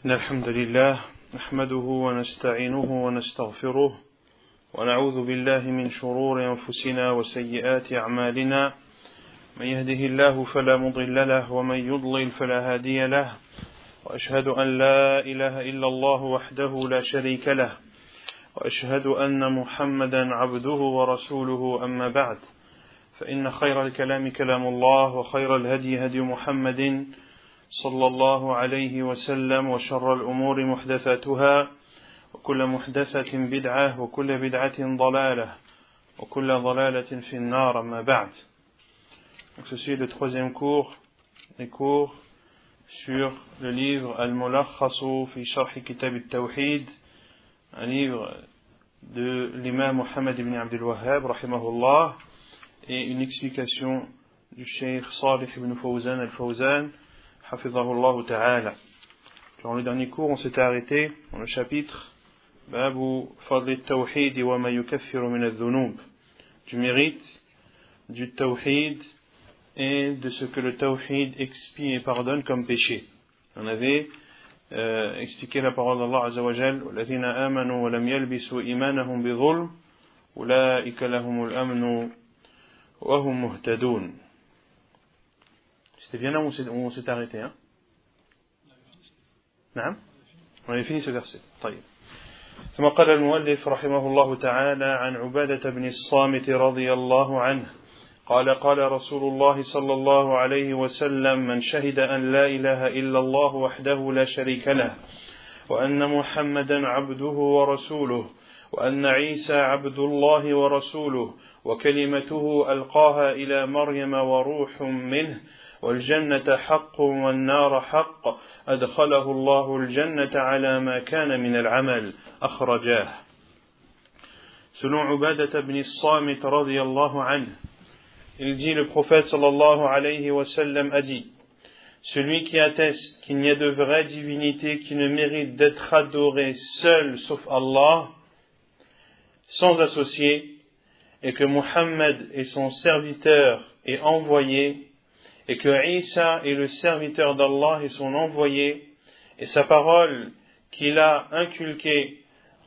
إن الحمد لله نحمده ونستعينه ونستغفره ونعوذ بالله من شرور أنفسنا وسيئات أعمالنا من يهده الله فلا مضل له ومن يضلل فلا هادي له وأشهد أن لا إله إلا الله وحده لا شريك له وأشهد أن محمدا عبده ورسوله أما بعد فإن خير الكلام كلام الله وخير الهدي هدي محمد صلى الله عليه وسلم وشر الأمور محدثاتها وكل محدثة بدعة وكل بدعة ضلالة وكل ضلالة في النار أما بعد. Donc ceci est le troisième cours, les cours sur le livre Al-Mulakhasu fi Sharh Kitab al-Tawhid, un livre de l'imam Muhammad ibn Abdul Wahhab rahimahullah, et une explication du Cheikh Salih ibn Fawzan al-Fawzan hafizahullah ta'ala. Dans le dernier cours, on s'était arrêté dans le chapitre Babu Fadl al-Tawhid wa ma yukaffiru min al-dhunub, du mérite du Tawhid et de ce que le Tawhid expie et pardonne comme péché. On avait expliqué la parole d'Allah Azza wa Jal: Walladhina amanu wa lam yalbisu imanahum bi dhulm ulaika lahumul amnu wa hum muhtadun. C'était bien là où on s'est arrêté, hein? نعم؟ On avait fini ce verset. طيب. ثم قال المؤلف رحمه الله تعالى عن عبادة بن الصامت رضي الله عنه قال قال رسول الله صلى الله عليه وسلم من شهد أن لا إله إلا الله وحده لا شريك له وأن محمدا عبده ورسوله وأن عيسى عبد الله ورسوله وكلمته ألقاها إلى مريم وروح منه والجنة حق والنار حق أدخله الله الجنة على ما كان من العمل أخرجاه. Selon Ubadah ibn as-Samit radiyallahu anhu, il dit: le prophète sallallahu alayhi wa sallam a dit: celui qui atteste qu'il n'y a de vraie divinité qui ne mérite d'être adoré seul sauf Allah, sans associé, et que Muhammad est son serviteur et envoyé, et que Isa est le serviteur d'Allah et son envoyé, et sa parole qu'il a inculquée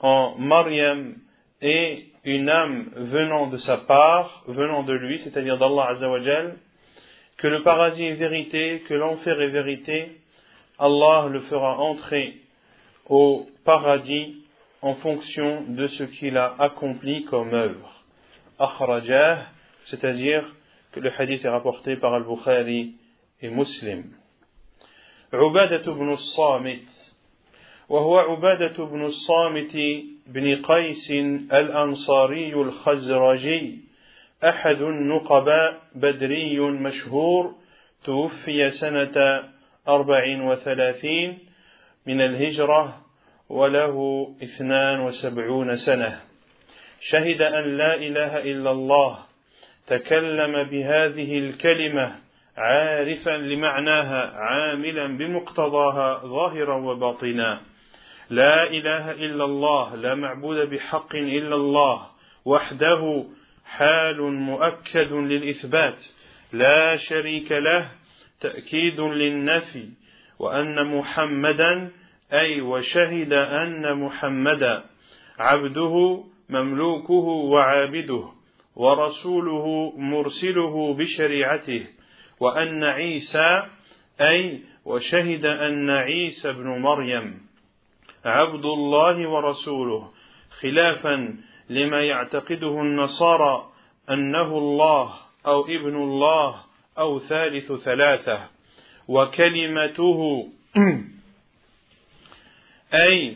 en Maryam est une âme venant de sa part, venant de lui, c'est-à-dire d'Allah Azza wa Jal, que le paradis est vérité, que l'enfer est vérité, Allah le fera entrer au paradis en fonction de ce qu'il a accompli comme œuvre. Akhrajah, c'est-à-dire que le hadith est rapporté par Al-Bukhari et Muslim. Ubadah ibn as-Samit, وهو عبادة بن الصامت بن قيس الأنصاري الخزرجي أحد النقباء بدري مشهور توفي سنة 34 من الهجرة وله 72 سنة. شهد أن لا إله إلا الله، تكلم بهذه الكلمة عارفا لمعناها عاملا بمقتضاها ظاهرا وباطنا: لا إله إلا الله، لا معبود بحق إلا الله وحده، حال مؤكد للإثبات، لا شريك له تأكيد للنفي، وأن محمدا أي وشهد أن محمدا عبده مملوكه وعابده ورسوله مرسله بشريعته، وأن عيسى أي وشهد أن عيسى بن مريم عبد الله ورسوله، خلافا لما يعتقده النصارى أنه الله أو ابن الله أو ثالث ثلاثة، وكلمته أي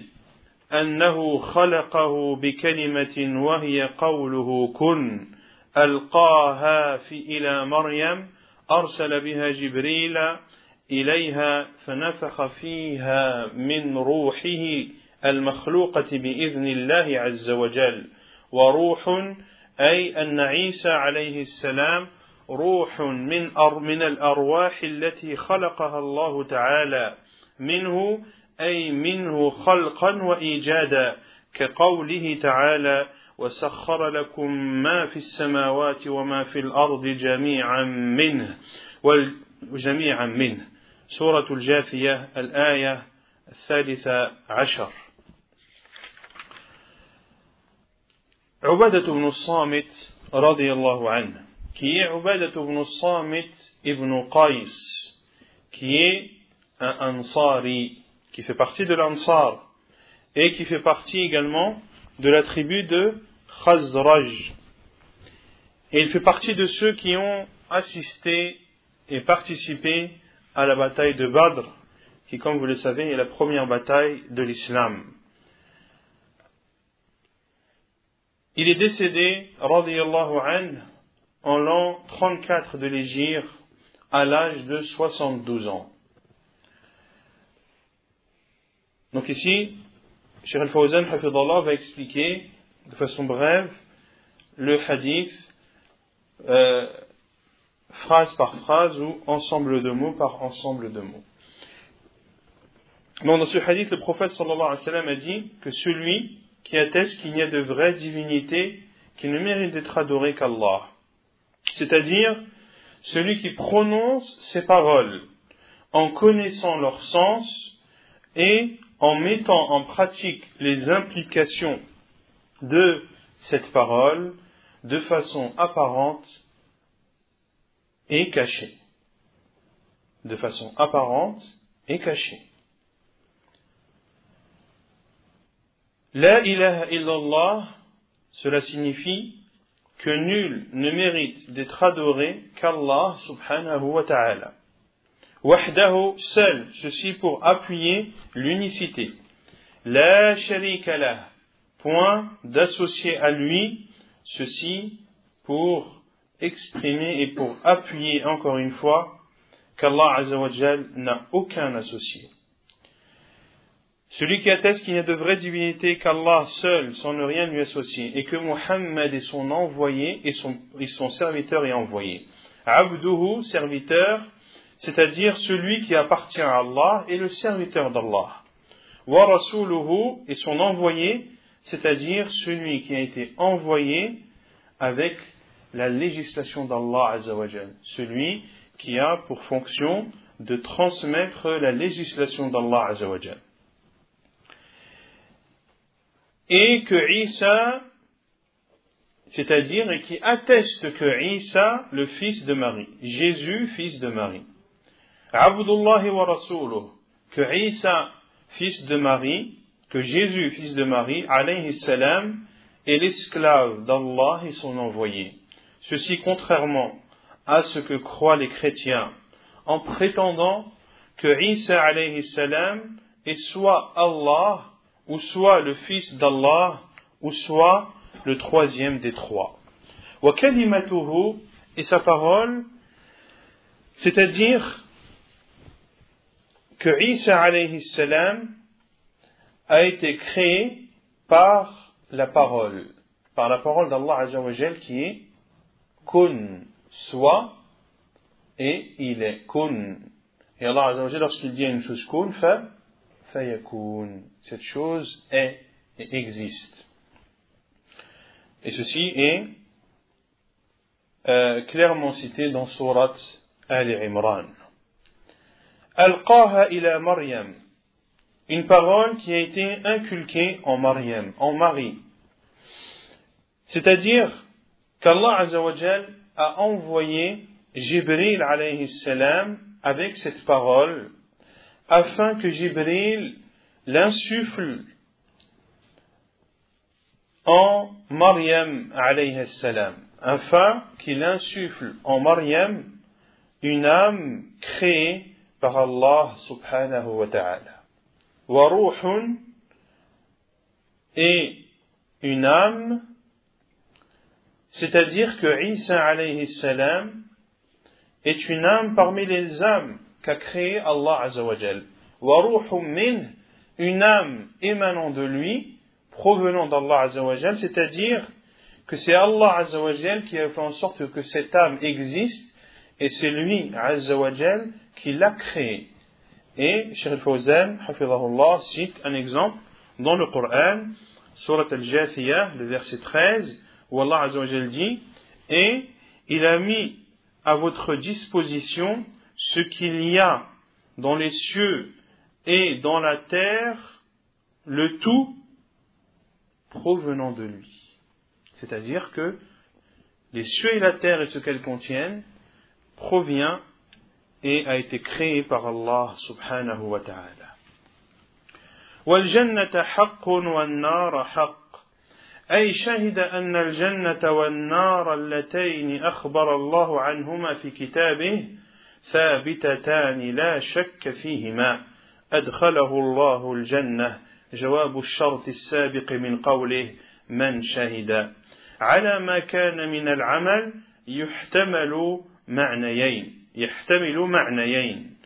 أنه خلقه بكلمة وهي قوله كن، ألقاها إلى مريم، أرسل بها جبريل إليها فنفخ فيها من روحه المخلوقة بإذن الله عز وجل، وروح أي أن عيسى عليه السلام روح من الأرواح التي خلقها الله تعالى منه، أي منه خلقا وإيجادا، كقوله تعالى: وسخر لكم ما في السماوات وما في الأرض جميعا منه. سورة الجاثية الآية الثالثة عشر. عبادة بن الصامت رضي الله عنه, qui est عبادة بن الصامت ibn Qais, qui est un Ansari, qui fait partie de l'Ansar, et qui fait partie également de la tribu de Khazraj. Et il fait partie de ceux qui ont assisté et participé à la bataille de Badr, qui, comme vous le savez, est la première bataille de l'islam. Il est décédé, radiyallahu anhu, en l'an 34 de l'Hégire, à l'âge de 72 ans. Donc ici, Cheikh Al-Fawzan, hafidhallah, va expliquer de façon brève le hadith, phrase par phrase ou ensemble de mots par ensemble de mots. Donc dans ce hadith, le prophète sallallahu alayhi wa sallam a dit que celui qui atteste qu'il n'y a de vraie divinité qui ne mérite d'être adoré qu'Allah, c'est-à-dire celui qui prononce ces paroles en connaissant leur sens et en mettant en pratique les implications de cette parole de façon apparente et cachée. De façon apparente et cachée. La ilaha illallah, cela signifie que nul ne mérite d'être adoré qu'Allah subhanahu wa ta'ala. Wahdahu, seul, ceci pour appuyer l'unicité. La sharika lah, point d'associer à lui, ceci pour exprimer et pour appuyer encore une fois qu'Allah azza wa jal n'a aucun associé. Celui qui atteste qu'il n'y a de vraie divinité qu'Allah seul, sans ne rien lui associer, et que Muhammad est son envoyé et son serviteur et envoyé. Abduhu, serviteur, c'est-à-dire celui qui appartient à Allah et le serviteur d'Allah. Wa rasuluhu, et son envoyé, c'est-à-dire celui qui a été envoyé avec la législation d'Allah azza wa jal, celui qui a pour fonction de transmettre la législation d'Allah azza wa jal. Et que Isa, c'est-à-dire et qui atteste que Isa, le fils de Marie, Jésus, fils de Marie, Abdullahi wa Rasuluh, que Isa, fils de Marie, que Jésus, fils de Marie, alayhi salam, est l'esclave d'Allah et son envoyé. Ceci contrairement à ce que croient les chrétiens, en prétendant que Isa, alayhi salam, est soit Allah, ou soit le fils d'Allah, ou soit le troisième des trois. Wa kalimatuhu, et sa parole, c'est-à-dire que Isa alayhi salam a été créé par la parole d'Allah azza wa jal qui est kun, soit, et il est kun. Et Allah azza wa jal, lorsqu'il dit à une chose kun, fayakun, cette chose est et existe. Et ceci est clairement cité dans Surat Al-Imran. Alqaha ila Maryam, une parole qui a été inculquée en Maryam, en Marie. C'est-à-dire qu'Allah azza wa jal a envoyé Jibril alayhi salam avec cette parole afin que Jibril l'insuffle en Maryam alayhi salam, afin qu'il insuffle en Maryam une âme créée par Allah subhanahu wa ta'ala. Wa ruhun, et une âme, c'est-à-dire que Isa alayhi salam est une âme parmi les âmes qu'a créé Allah azza wa jal. Wa ruhum min, une âme émanant de lui, provenant d'Allah azza wa jal, c'est-à-dire que c'est Allah azza wa jal qui a fait en sorte que cette âme existe, et c'est lui azza wa jal qui l'a créée. Et Cheikh Al-Fawzan, hafidhahullah, cite un exemple dans le Coran, Surat Al-Jathiyah, le verset 13, où Allah azza wa jal dit: et il a mis à votre disposition ce qu'il y a dans les cieux et dans la terre le tout provenant de lui. C'est-à-dire que les cieux et la terre et ce qu'elles contiennent provient et a été créé par Allah subhanahu wa ta'ala. وَالْجَنَّةَ حَقٌّ وَالنَّارَ حَقٌّ أي شهد أن الجنة والنار اللتين أخبر الله عنهما في كتابه ثابتتان لا شك فيهما أدخله الله الجنة جواب الشرط السابق من قوله من شهد على ما كان من العمل يحتمل معنيين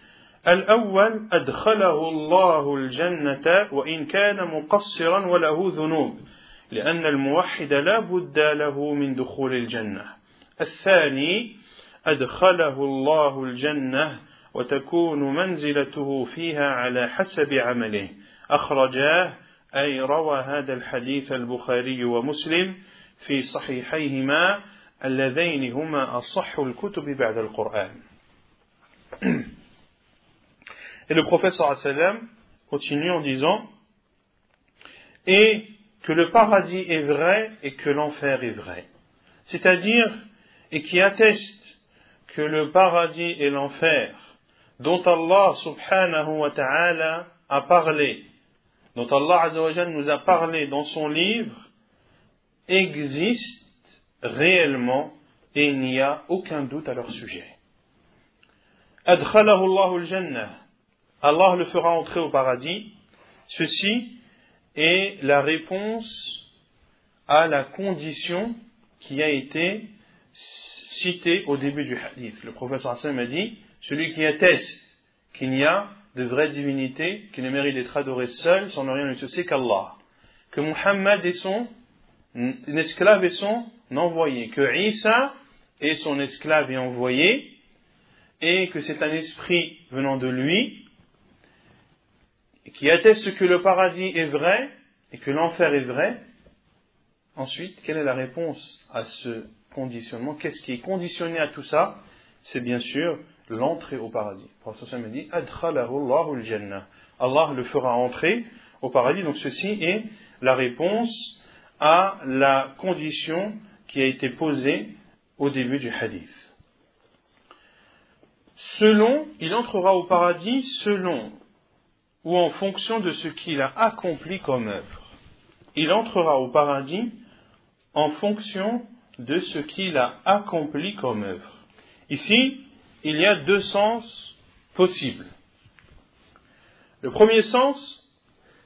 الأول أدخله الله الجنة وإن كان مقصرا وله ذنوب لأن الموحد لا بد له من دخول الجنة الثاني أدخله الله الجنة وتكون منزلته فيها على حسب عمله أخرجاه أي روى هذا الحديث البخاري ومسلم في صحيحيهما اللذين هما أصح الكتب بعد القرآن. Et le prophète sallallahu alayhi wa sallam continue en disant et que le paradis est vrai et que l'enfer est vrai. C'est-à-dire, et qui atteste que le paradis et l'enfer, dont Allah subhanahu wa ta'ala a parlé, dont Allah azza wa jalla nous a parlé dans son livre, existent réellement et il n'y a aucun doute à leur sujet. Adkhalahu Allahu al-jannah, Allah le fera entrer au paradis. Ceci est la réponse à la condition qui a été citée au début du hadith. Le prophète sallallahu alayhi wa sallam a dit, celui qui atteste qu'il n'y a de vraie divinité, qui ne mérite d'être adoré seul, sans ne rien lui associer qu'Allah. Que Muhammad est son esclave et son envoyé. Que Isa est son esclave et envoyé. Et que c'est un esprit venant de lui, qui atteste que le paradis est vrai et que l'enfer est vrai. Ensuite, quelle est la réponse à ce conditionnement? Qu'est-ce qui est conditionné à tout ça? C'est bien sûr l'entrée au paradis. Le prophète me dit Adkhalahu Allahu al-jannah. Allah le fera entrer au paradis. Donc ceci est la réponse à la condition qui a été posée au début du hadith. Il entrera au paradis selon ou en fonction de ce qu'il a accompli comme œuvre. Il entrera au paradis en fonction de ce qu'il a accompli comme œuvre. Ici, il y a deux sens possibles. Le premier sens,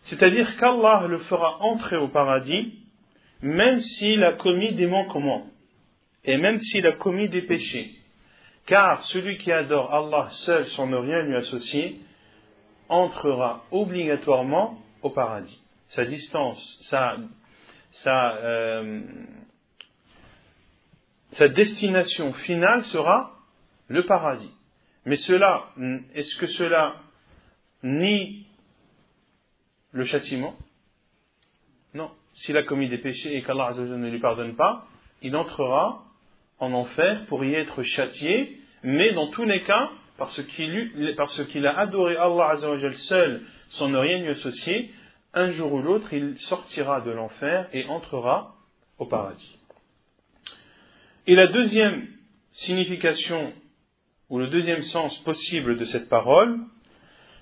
c'est-à-dire qu'Allah le fera entrer au paradis, même s'il a commis des manquements, et même s'il a commis des péchés. Car celui qui adore Allah seul sans ne rien lui associer, entrera obligatoirement au paradis. Sa distance, sa destination finale sera le paradis. Mais est-ce que cela nie le châtiment? Non. S'il a commis des péchés et qu'Allah Azza wa Jalla ne lui pardonne pas, il entrera en enfer pour y être châtié, mais dans tous les cas, parce qu'il a adoré Allah Azza wa Jalla seul, sans ne rien lui associer, un jour ou l'autre, il sortira de l'enfer et entrera au paradis. Et la deuxième signification, ou le deuxième sens possible de cette parole,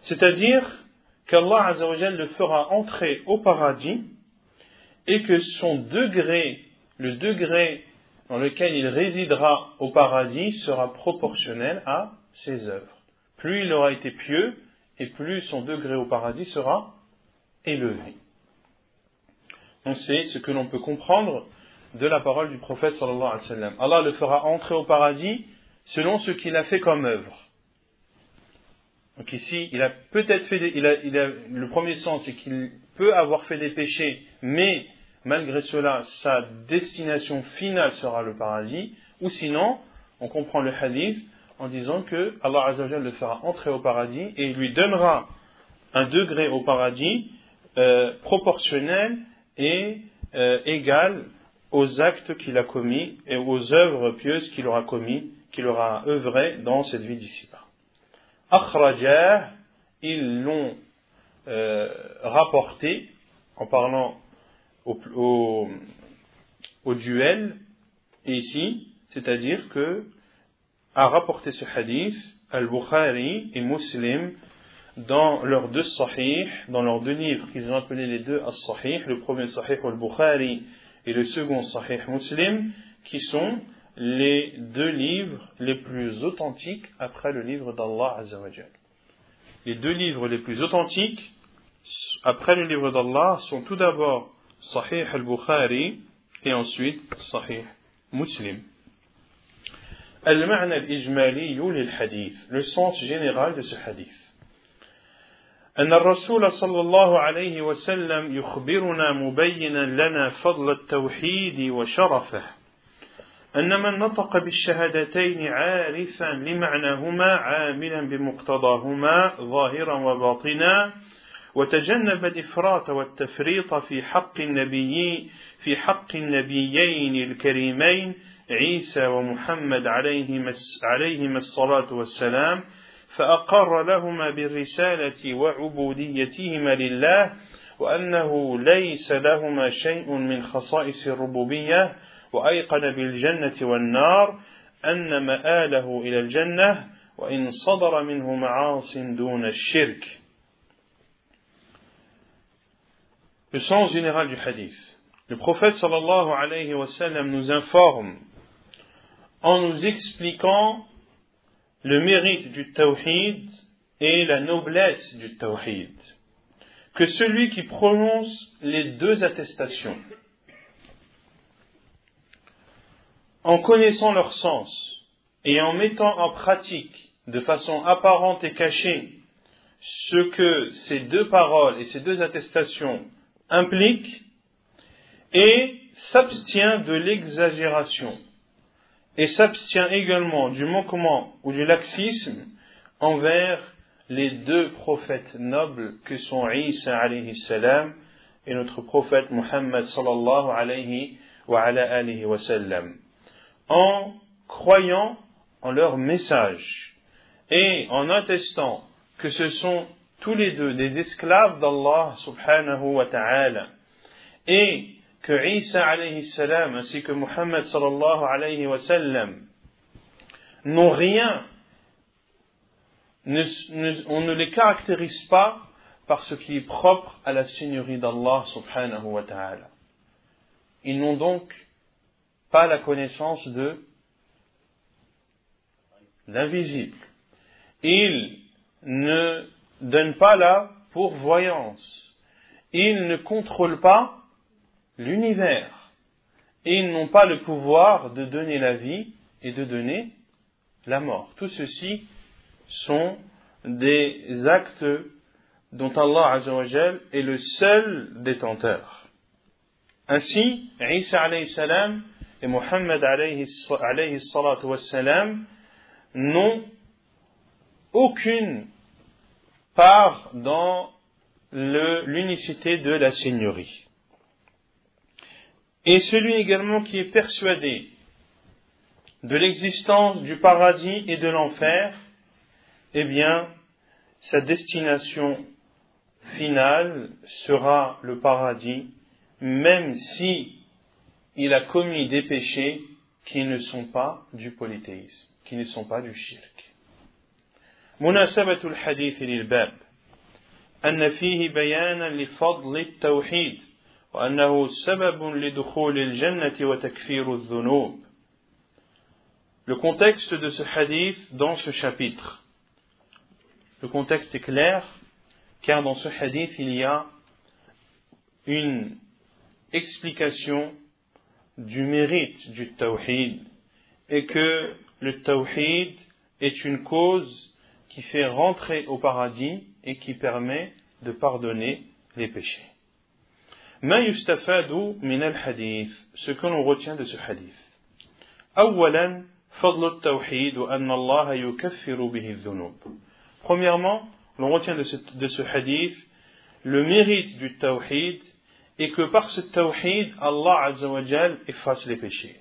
c'est-à-dire qu'Allah Azza wa Jalla le fera entrer au paradis et que son degré, le degré dans lequel il résidera au paradis sera proportionnel à ses œuvres. Plus il aura été pieux et plus son degré au paradis sera élevé. Donc c'est ce que l'on peut comprendre de la parole du prophète sallallahu alayhi wa sallam. Allah le fera entrer au paradis selon ce qu'il a fait comme œuvre. Donc ici, il a peut-être fait le premier sens, c'est qu'il peut avoir fait des péchés, mais malgré cela, sa destination finale sera le paradis. Ou sinon, on comprend le hadith en disant que Allah Azza wa Jalla le fera entrer au paradis et il lui donnera un degré au paradis proportionnel et égal aux actes qu'il a commis et aux œuvres pieuses qu'il aura commis, qu'il aura œuvré dans cette vie d'ici-bas. Akhrajah, ils l'ont rapporté, en parlant au duel, ici, c'est-à-dire que a rapporté ce hadith Al-Bukhari et Muslim dans leurs deux sahih, dans leurs deux livres qu'ils ont appelés les deux as-sahih, le premier sahih Al-Bukhari et le second sahih Muslim, qui sont les deux livres les plus authentiques après le livre d'Allah Azza wa Jal. Les deux livres les plus authentiques après le livre d'Allah sont tout d'abord Sahih al-Bukhari et ensuite Sahih Muslim. Al-ma'na al-ijmali lil-hadith, le sens général de ce hadith. أن الرسول صلى الله عليه وسلم يخبرنا مبينا لنا فضل التوحيد وشرفه أن من نطق بالشهادتين عارفا لمعناهما عاملا بمقتضاهما ظاهرا وباطنا وتجنب الإفراط والتفريط في حق النبيين الكريمين عيسى ومحمد عليهما الصلاة والسلام فأقر لهما بالرسالة وعبوديتهما لله وأنه ليس لهما شيء من خصائص الربوبية وأيقن بالجنة والنار أن مآله إلى الجنة وإن صدر منه معاص دون الشرك. Le sens général du hadith. Le prophète sallallahu alayhi wa sallam nous informe en nous expliquant le mérite du tawhid et la noblesse du tawhid, que celui qui prononce les deux attestations, en connaissant leur sens et en mettant en pratique de façon apparente et cachée ce que ces deux paroles et ces deux attestations impliquent, et s'abstient de l'exagération et s'abstient également du manquement ou du laxisme envers les deux prophètes nobles que sont Isa alayhi salam et notre prophète Muhammad sallallahu alayhi wa ala alihi wa sallam, en croyant en leur message et en attestant que ce sont tous les deux des esclaves d'Allah subhanahu wa ta'ala, et que Isa alayhi salam ainsi que Muhammad sallallahu alayhi wa sallam n'ont rien, on ne les caractérise pas par ce qui est propre à la seigneurie d'Allah subhanahu wa ta'ala. Ils n'ont donc pas la connaissance de l'invisible. Ils ne donnent pas la pourvoyance. Ils ne contrôlent pas l'univers. Et ils n'ont pas le pouvoir de donner la vie et de donner la mort. Tout ceci sont des actes dont Allah Azza wa Jal est le seul détenteur. Ainsi, Isa alayhi salam et Muhammad alayhi salatu wassalam n'ont aucune part dans l'unicité de la seigneurie. Et celui également qui est persuadé de l'existence du paradis et de l'enfer, eh bien, sa destination finale sera le paradis, même si il a commis des péchés qui ne sont pas du polythéisme, qui ne sont pas du shirk. مناسبة الحديث للباب أن فيه بيانا لفضل التوحيد وأنه سبب لدخول الجنة وتكفير الذنوب. Le contexte de ce hadith dans ce chapitre. Le contexte est clair, car dans ce hadith il y a une explication du mérite du tawhid et que le tawhid est une cause qui fait rentrer au paradis et qui permet de pardonner les péchés. ما يستفاد من الحديث, ce que l'on retient de ce hadith. أولا فضل التوحيد وأن الله يكفر به الذنوب. Premièrement, l'on retient de ce hadith le mérite du tawhid et que par ce tawhid, Allah Azza wa Jal efface les péchés.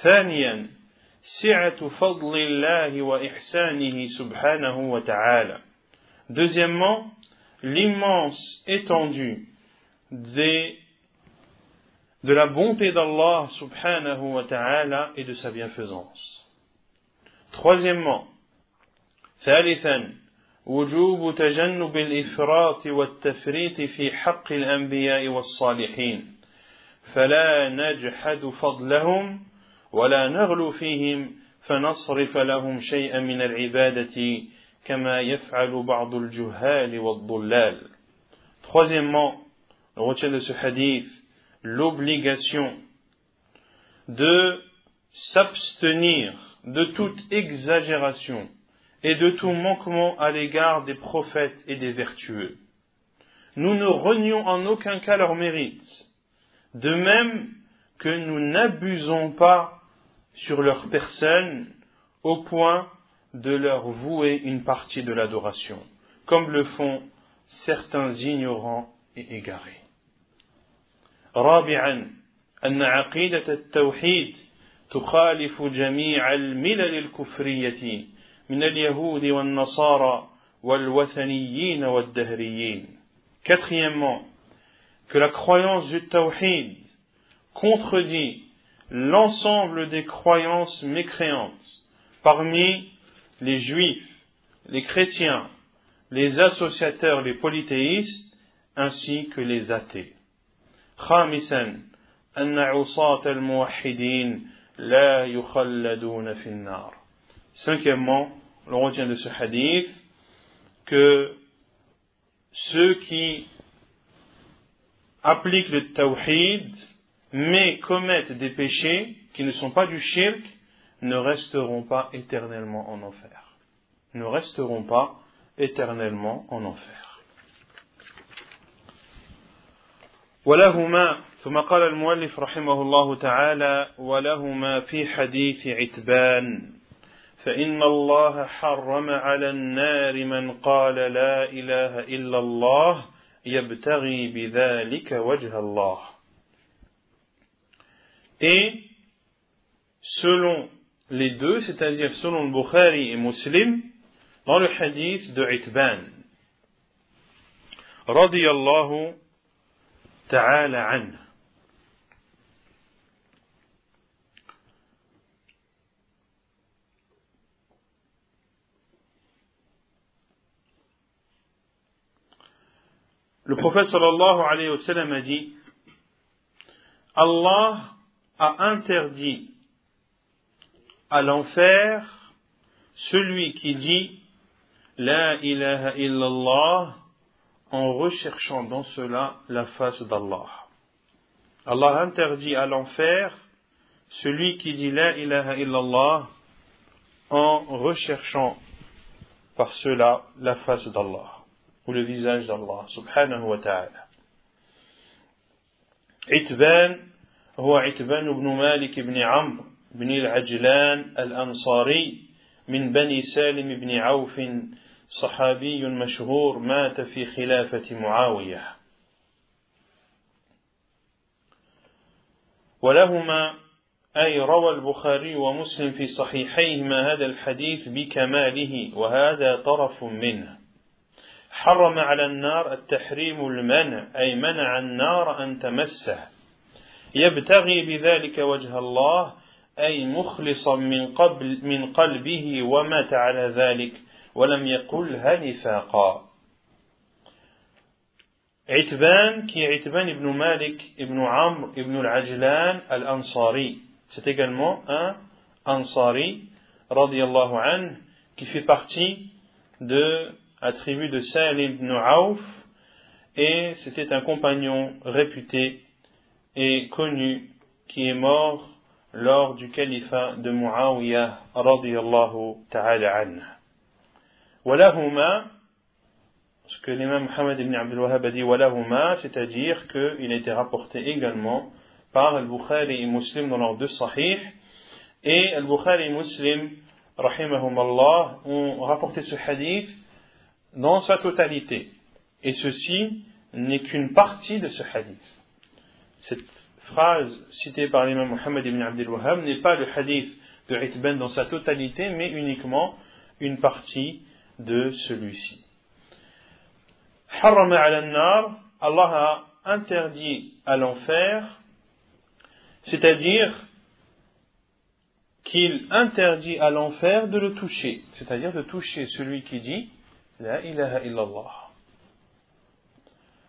ثانيا سعة فضل الله وإحسانه سبحانه وتعالى. Deuxièmement, l'immense étendue de la bonté d'Allah subhanahu wa ta'ala et de sa bienfaisance. Troisièmement, ثالثا وجوب تجنب الإفراط والتفريط في حق الأنبياء والصالحين فلا نجحد فضلهم ولا نغلو فيهم فنصرف لهم شيئا من العبادة كما يفعل بعض الجهال والضلال. Troisièmement, on retient de ce hadith l'obligation de s'abstenir de toute exagération et de tout manquement à l'égard des prophètes et des vertueux. Nous ne renions en aucun cas leur mérite, de même que nous n'abusons pas sur leur personne au point de leur vouer une partie de l'adoration, comme le font certains ignorants et égarés. رابعا أن عقيدة التوحيد تخالف جميع الملل الكفرية من اليهود والنصارى والوثنيين والدهريين. Quatrièmement, que la croyance du tawhid contredit l'ensemble des croyances mécréantes parmi les juifs, les chrétiens, les associateurs, les polythéistes, ainsi que les athées. خامسا أن عصاة الموحدين لا يخلدون في النار. Cinquièmement, l'on retient de ce hadith que ceux qui appliquent le tawhid mais commettent des péchés qui ne sont pas du shirk ne resteront pas éternellement en enfer. Ne resteront pas éternellement en enfer. ولهما ثم قال المؤلف رحمه الله تعالى ولهما في حديث عتبان فإن الله حرم على النار من قال لا إله إلا الله يبتغي بذلك وجه الله. Et selon les deux, c'est-à-dire selon le Bukhari et Muslim, dans le hadith de Itban, radiyallahu ta'ala anhu, le prophète sallallahu alayhi wa sallam a dit Allah a interdit à l'enfer celui qui dit La ilaha illallah en recherchant dans cela la face d'Allah. Allah interdit à l'enfer celui qui dit La ilaha illallah en recherchant par cela la face d'Allah ou le visage d'Allah subhanahu wa ta'ala. Itban هو عتبان بن مالك بن عمرو بن العجلان الأنصاري من بني سالم بن عوف صحابي مشهور مات في خلافة معاوية. ولهما أي روى البخاري ومسلم في صحيحيهما هذا الحديث بكماله وهذا طرف منه. حرم على النار التحريم المنع أي منع النار أن تمسه يبتغي بذلك وجه الله أي مخلصا من قلبه ومات على ذلك ولم يقلها نفاقا. عتبان qui est Itban ibn Malik ibn Amr ibn al-Ajlan al-Ansari, c'est également un Ansari radiyallahu anhu qui fait partie de la tribu de Salim ibn Auf et c'était un compagnon réputé et connu qui est mort lors du califat de Muawiyah radiyallahu ta'ala anhu. Walahuma, ce que l'imam Muhammad ibn Abdul Wahhab a dit walahuma, c'est-à-dire qu'il a été rapporté également par Al-Bukhari et Muslim dans leurs deux sahih, et Al-Bukhari et Muslim rahimahumallah ont rapporté ce hadith dans sa totalité, et ceci n'est qu'une partie de ce hadith. Cette phrase citée par l'imam Muhammad ibn Abdul Wahhab n'est pas le hadith de Itban dans sa totalité, mais uniquement une partie de celui-ci. harrama ala an-nar, Allah a interdit à l'enfer, c'est-à-dire qu'il interdit à l'enfer de le toucher, c'est-à-dire de toucher celui qui dit La ilaha illallah.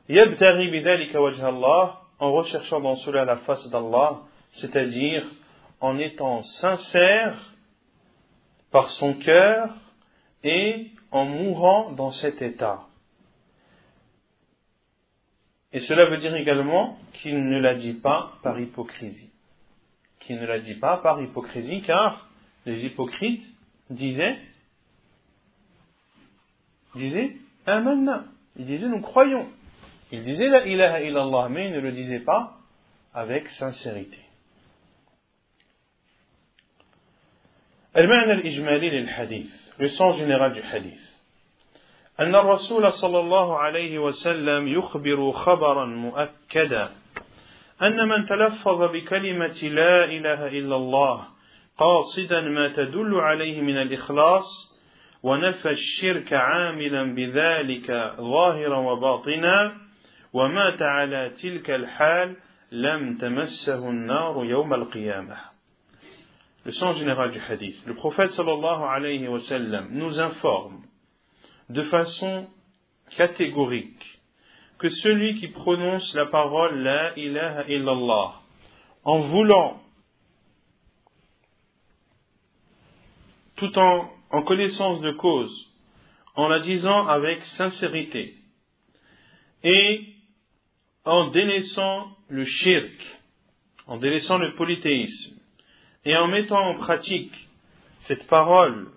Yabtaghi bidhalika wajha Allah, en recherchant dans cela la face d'Allah, c'est-à-dire en étant sincère par son cœur et en mourant dans cet état. Et cela veut dire également qu'il ne la dit pas par hypocrisie. Qu'il ne la dit pas par hypocrisie, car les hypocrites disaient Amanna. Ils disaient nous croyons. Ils disaient la ilaha illallah, mais ils ne le disaient pas avec sincérité. المعنى الإجمالي للحديث, le sens général du hadith. أن الرسول صلى الله عليه وسلم يخبر خبرا مؤكدا أن من تلفظ بكلمة لا إله إلا الله قاصدا ما تدل عليه من الإخلاص ونفى الشرك عاملا بذلك ظاهرا وباطنا ومات على تلك الحال لم تمسه النار يوم القيامة. Le sens général du hadith. Le prophète sallallahu alayhi wa sallam nous informe de façon catégorique que celui qui prononce la parole La ilaha illallah en voulant, tout en connaissance de cause, en la disant avec sincérité et en délaissant le shirk, en délaissant le polythéisme et en mettant en pratique cette parole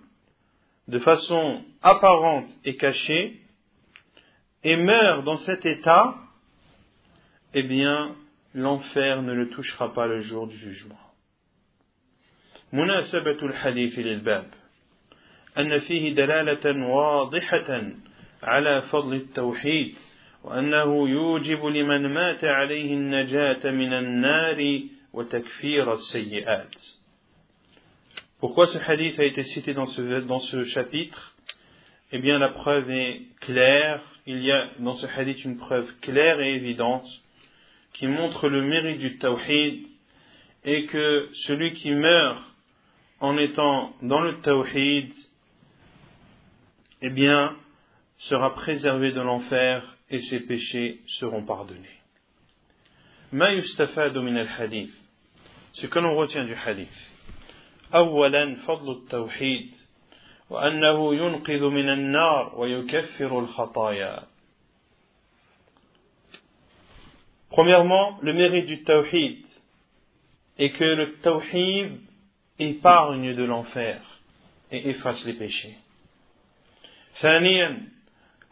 de façon apparente et cachée, et meurt dans cet état, eh bien, l'enfer ne le touchera pas le jour du jugement. مناسبة الحديث للباب أن فيه دلالة واضحة على فضل التوحيد وأنه يوجب لمن مات عليه النجاة من النار وتكفير السيئات. Pourquoi ce hadith a été cité dans ce chapitre? Eh bien, la preuve est claire. Il y a dans ce hadith une preuve claire et évidente qui montre le mérite du tawhid et que celui qui meurt en étant dans le tawhid, eh bien, sera préservé de l'enfer et ses péchés seront pardonnés. Ma yustafadu min al-hadith. Ce que l'on retient du hadith. أولا فضل التوحيد وأنه ينقذ من النار ويكفر الخطايا. Premièrement, le mérite du tawhid est que le tawhid épargne de l'enfer et efface les péchés. ثانيا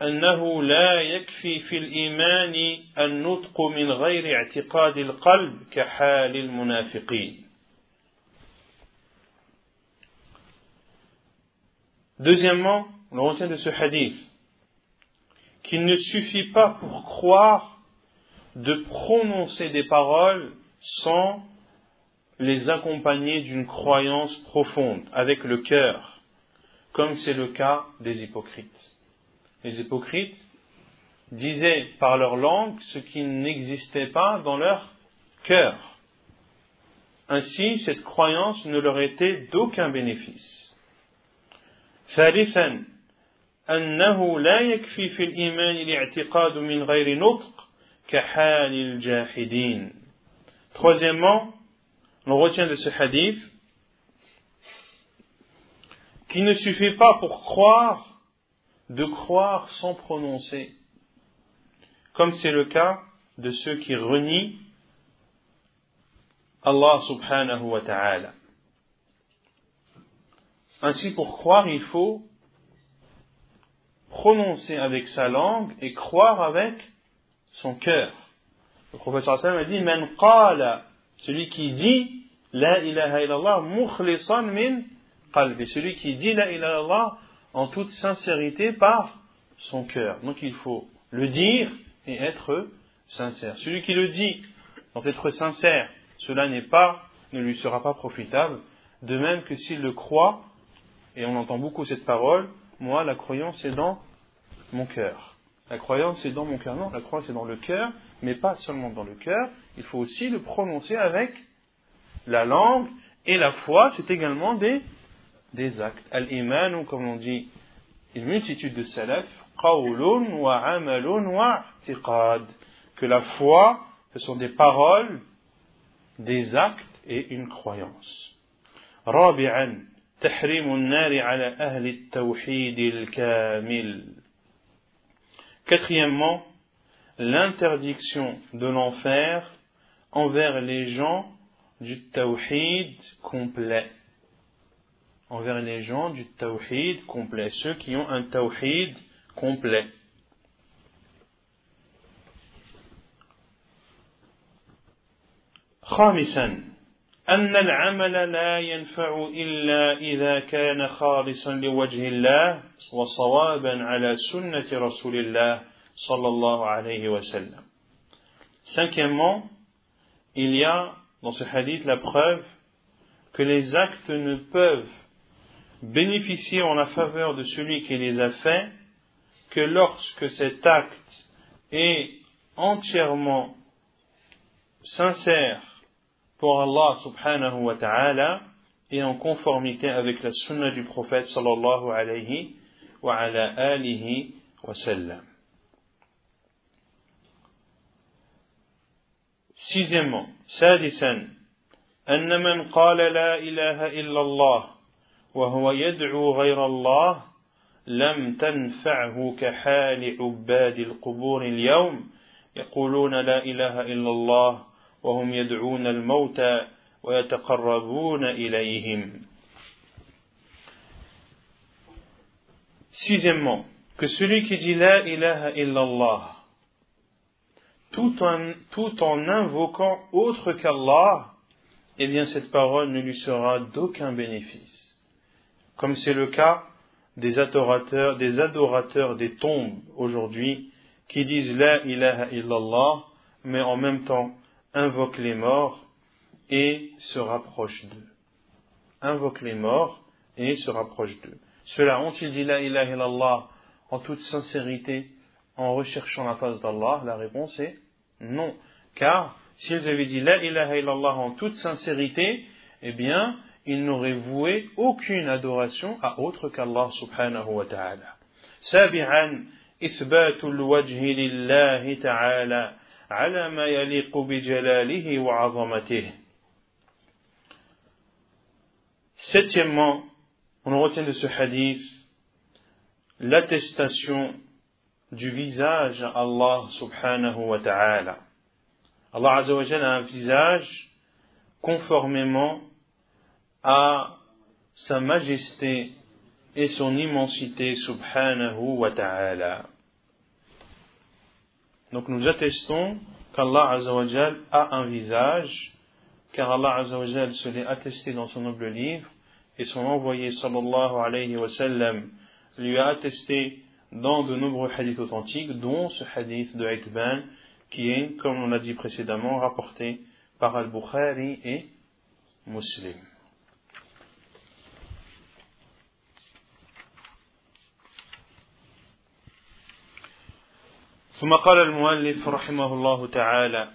أنه لا يكفي في الإيمان النطق من غير اعتقاد القلب كحال المنافقين. Deuxièmement, on retient de ce hadith qu'il ne suffit pas pour croire de prononcer des paroles sans les accompagner d'une croyance profonde, avec le cœur, comme c'est le cas des hypocrites. Les hypocrites disaient par leur langue ce qui n'existait pas dans leur cœur. Ainsi, cette croyance ne leur était d'aucun bénéfice. ثالثا أنه لا يكفي في الإيمان الاعتقاد من غير نطق كحال الجاحدين. Troisièmement, on retient de ce hadith qu'il ne suffit pas pour croire de croire sans prononcer, comme c'est le cas de ceux qui renient Allah subhanahu wa ta'ala. Ainsi, pour croire, il faut prononcer avec sa langue et croire avec son cœur. Le prophète sallallahu alayhi wa sallam a dit Man qala, celui qui dit La ilaha illallah mukhlisan min qalbi, celui qui dit La ilaha illallah en toute sincérité par son cœur. Donc il faut le dire et être sincère. Celui qui le dit sans être sincère, cela ne lui sera pas profitable, de même que s'il le croit. Et on entend beaucoup cette parole, moi la croyance est dans mon cœur. La croyance c'est dans mon cœur. Non, la croyance c'est dans le cœur, mais pas seulement dans le cœur. Il faut aussi le prononcer avec la langue. Et la foi, c'est également des actes. Al-iman, ou comme on dit une multitude de salaf, qawlun wa amalun wa i'tiqad. Que la foi, ce sont des paroles, des actes et une croyance. Rabi'an, tahrimu an-nari ala ahli at-tawhid al-kamil. Quatrièmement, l'interdiction de l'enfer envers les gens du tawhid complet. Envers les gens du tawhid complet, ceux qui ont un tawhid complet. خامسا أن العمل لا ينفع إلا إذا كان خالصا لوجه الله وصوابا على سنة رسول الله صلى الله عليه وسلم. Cinquièmement, il y a dans ce hadith la preuve que les actes ne peuvent bénéficier en la faveur de celui qui les a faits que lorsque cet acte est entièrement sincère pour Allah subhanahu wa ta'ala et en conformité avec la sunna du prophète sallallahu alayhi wa ala alihi wa sallam. Sixièmement, sadisan, أن من قال لا إله إلا الله وهو يدعو غير الله لم تنفعه كحال عباد القبور اليوم يقولون لا إله إلا الله وهم يدعون الموتى ويتقربون إليهم. Sixièmement, que celui qui dit la ilaha illallah tout en invoquant autre qu'Allah, eh bien cette parole ne lui sera d'aucun bénéfice. Comme c'est le cas des adorateurs des tombes aujourd'hui qui disent la ilaha illallah, mais en même temps invoquent les morts et se rapprochent d'eux. Invoquent les morts et se rapprochent d'eux. Ceux-là ont-ils dit la ilaha illallah en toute sincérité, en recherchant la face d'Allah? La réponse est non. Car s'ils avaient dit la ilaha illallah en toute sincérité, eh bien, ils n'auraient voué aucune adoration à autre qu'Allah subhanahu wa ta'ala. Sabi'an, isbatul wajhi lillahi ta'ala ala ma yaliqu bi jalalihi wa 'azamatihi. Septièmement, on retient de ce hadith l'attestation du visage à Allah subhanahu wa ta'ala. Allah azza wa jalla a un visage conformément à sa majesté et son immensité subhanahu wa ta'ala. Donc nous attestons qu'Allah azza wa jalla a un visage, car Allah azza wa jalla se l'est attesté dans son noble livre, et son envoyé sallallahu alayhi wa sallam lui a attesté dans de nombreux hadiths authentiques, dont ce hadith de Itban, qui est, comme on l'a dit précédemment, rapporté par Al-Bukhari et Muslim. ثم قال المؤلف رحمه الله تعالى: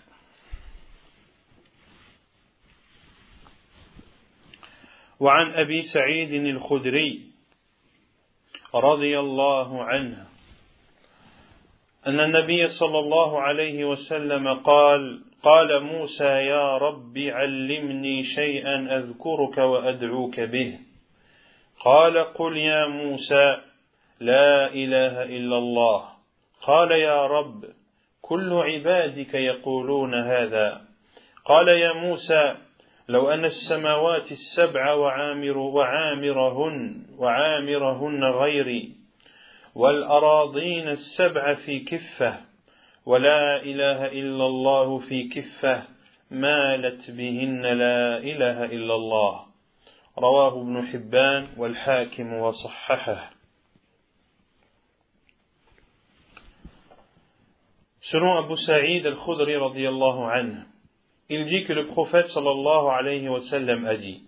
وعن أبي سعيد الخدري رضي الله عنه أن النبي صلى الله عليه وسلم قال موسى يا رب علمني شيئا أذكرك وأدعوك به. قال قل يا موسى لا إله إلا الله. قال يا رب كل عبادك يقولون هذا. قال يا موسى لو أن السماوات السبع وعامرهن غيري والأراضين السبع في كفة ولا إله إلا الله في كفة مالت بهن لا إله إلا الله. رواه ابن حبان والحاكم وصححه. Selon Abu Sa'id al-Khudri radiyallahu anhu, il dit que le prophète sallallahu alayhi wa sallam a dit: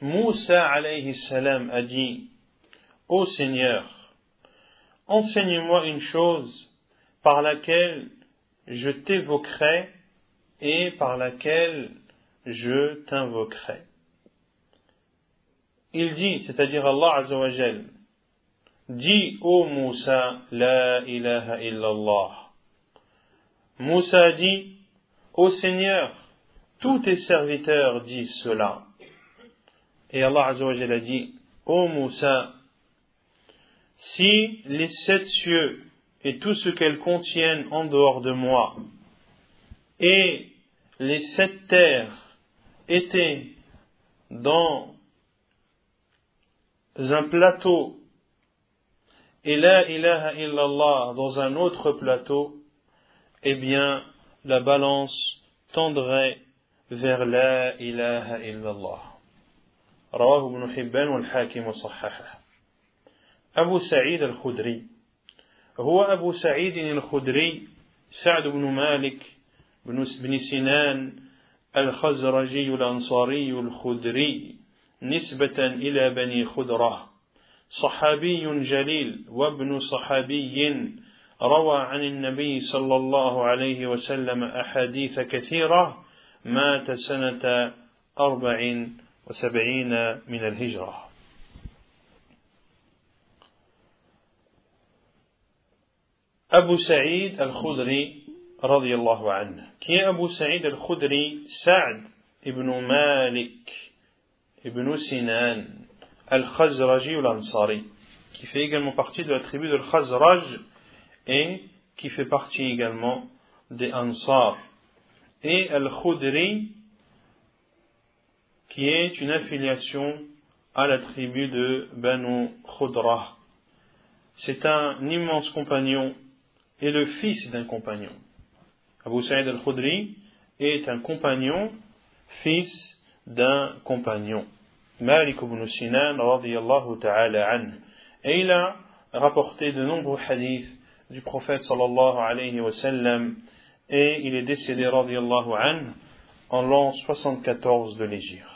Moussa alayhi salam a dit: Ô Seigneur, enseigne-moi une chose par laquelle je t'évoquerai et par laquelle je t'invoquerai. Il dit, c'est-à-dire Allah Azza wa Jal, dis ô Moussa, la ilaha illallah. Moussa dit, ô Seigneur, tous tes serviteurs disent cela. Et Allah Azza wa Jal a dit, ô Moussa, si les 7 cieux et tout ce qu'elles contiennent en dehors de moi, et les 7 terres étaient dans un plateau, et la ilaha illallah dans un autre plateau, eh bien, la balance tendrait vers la ilaha illallah. رواه ابن حبان والحاكم وصححه. أبو سعيد الخدري هو أبو سعيد الخدري سعد بن مالك بن سنان الخزرجي الأنصاري الخدري نسبة إلى بني خدرة، صحابي جليل وابن صحابي، روى عن النبي صلى الله عليه وسلم أحاديث كثيرة، مات سنة 74 من الهجرة. Abu Saïd al-Khudri radiyallahu anhu. Qui est Abu Saïd al-Khudri? Sa'd ibn Malik ibn Sinan al-Khazraji al-Ansari, qui fait également partie de la tribu de al-Khazraj et qui fait partie également des Ansar. Et al-Khudri, qui est une affiliation à la tribu de Banu Khudra. C'est un immense compagnon et le fils d'un compagnon. Abu Saïd al-Khudri est un compagnon, fils d'un compagnon. Malik ibn Sinan radiyallahu ta'ala anhu. Et il a rapporté de nombreux hadiths du prophète sallallahu alayhi wa sallam, et il est décédé radiyallahu anhu en l'an 74 de l'Hégire.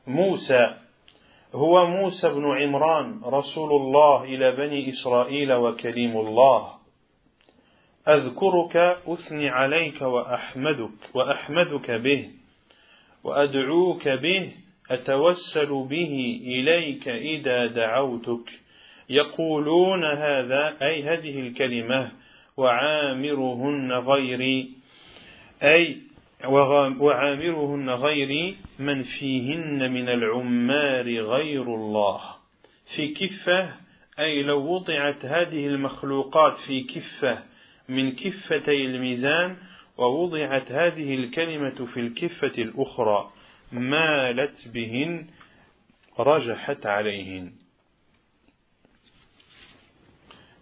Moussa هو موسى بن عمران رسول الله إلى بني إسرائيل وكليم الله. أذكرك أثني عليك وأحمدك به وأدعوك به أتوسل به إليك إذا دعوتك. يقولون هذا أي هذه الكلمة وعامرهن غيري من فيهن من العمار غير الله في كفة، أي لو وضعت هذه المخلوقات في كفة من كفتي الميزان ووضعت هذه الكلمة في الكفة الأخرى مالت بهن رجحت عليهن.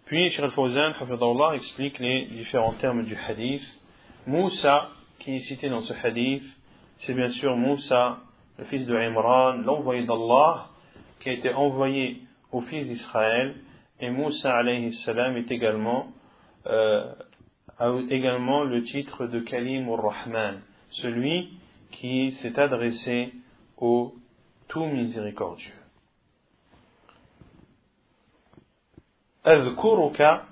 Puis Cheikh Al-Fawzan hafidhahullah explique les différents termes du hadith. Moussa, qui est cité dans ce hadith, c'est bien sûr Moussa, le fils de Imran, l'envoyé d'Allah, qui a été envoyé au fils d'Israël, et Moussa alayhi salam est également le titre de Kalim ur-Rahman, celui qui s'est adressé au tout miséricordieux. Azkuruka,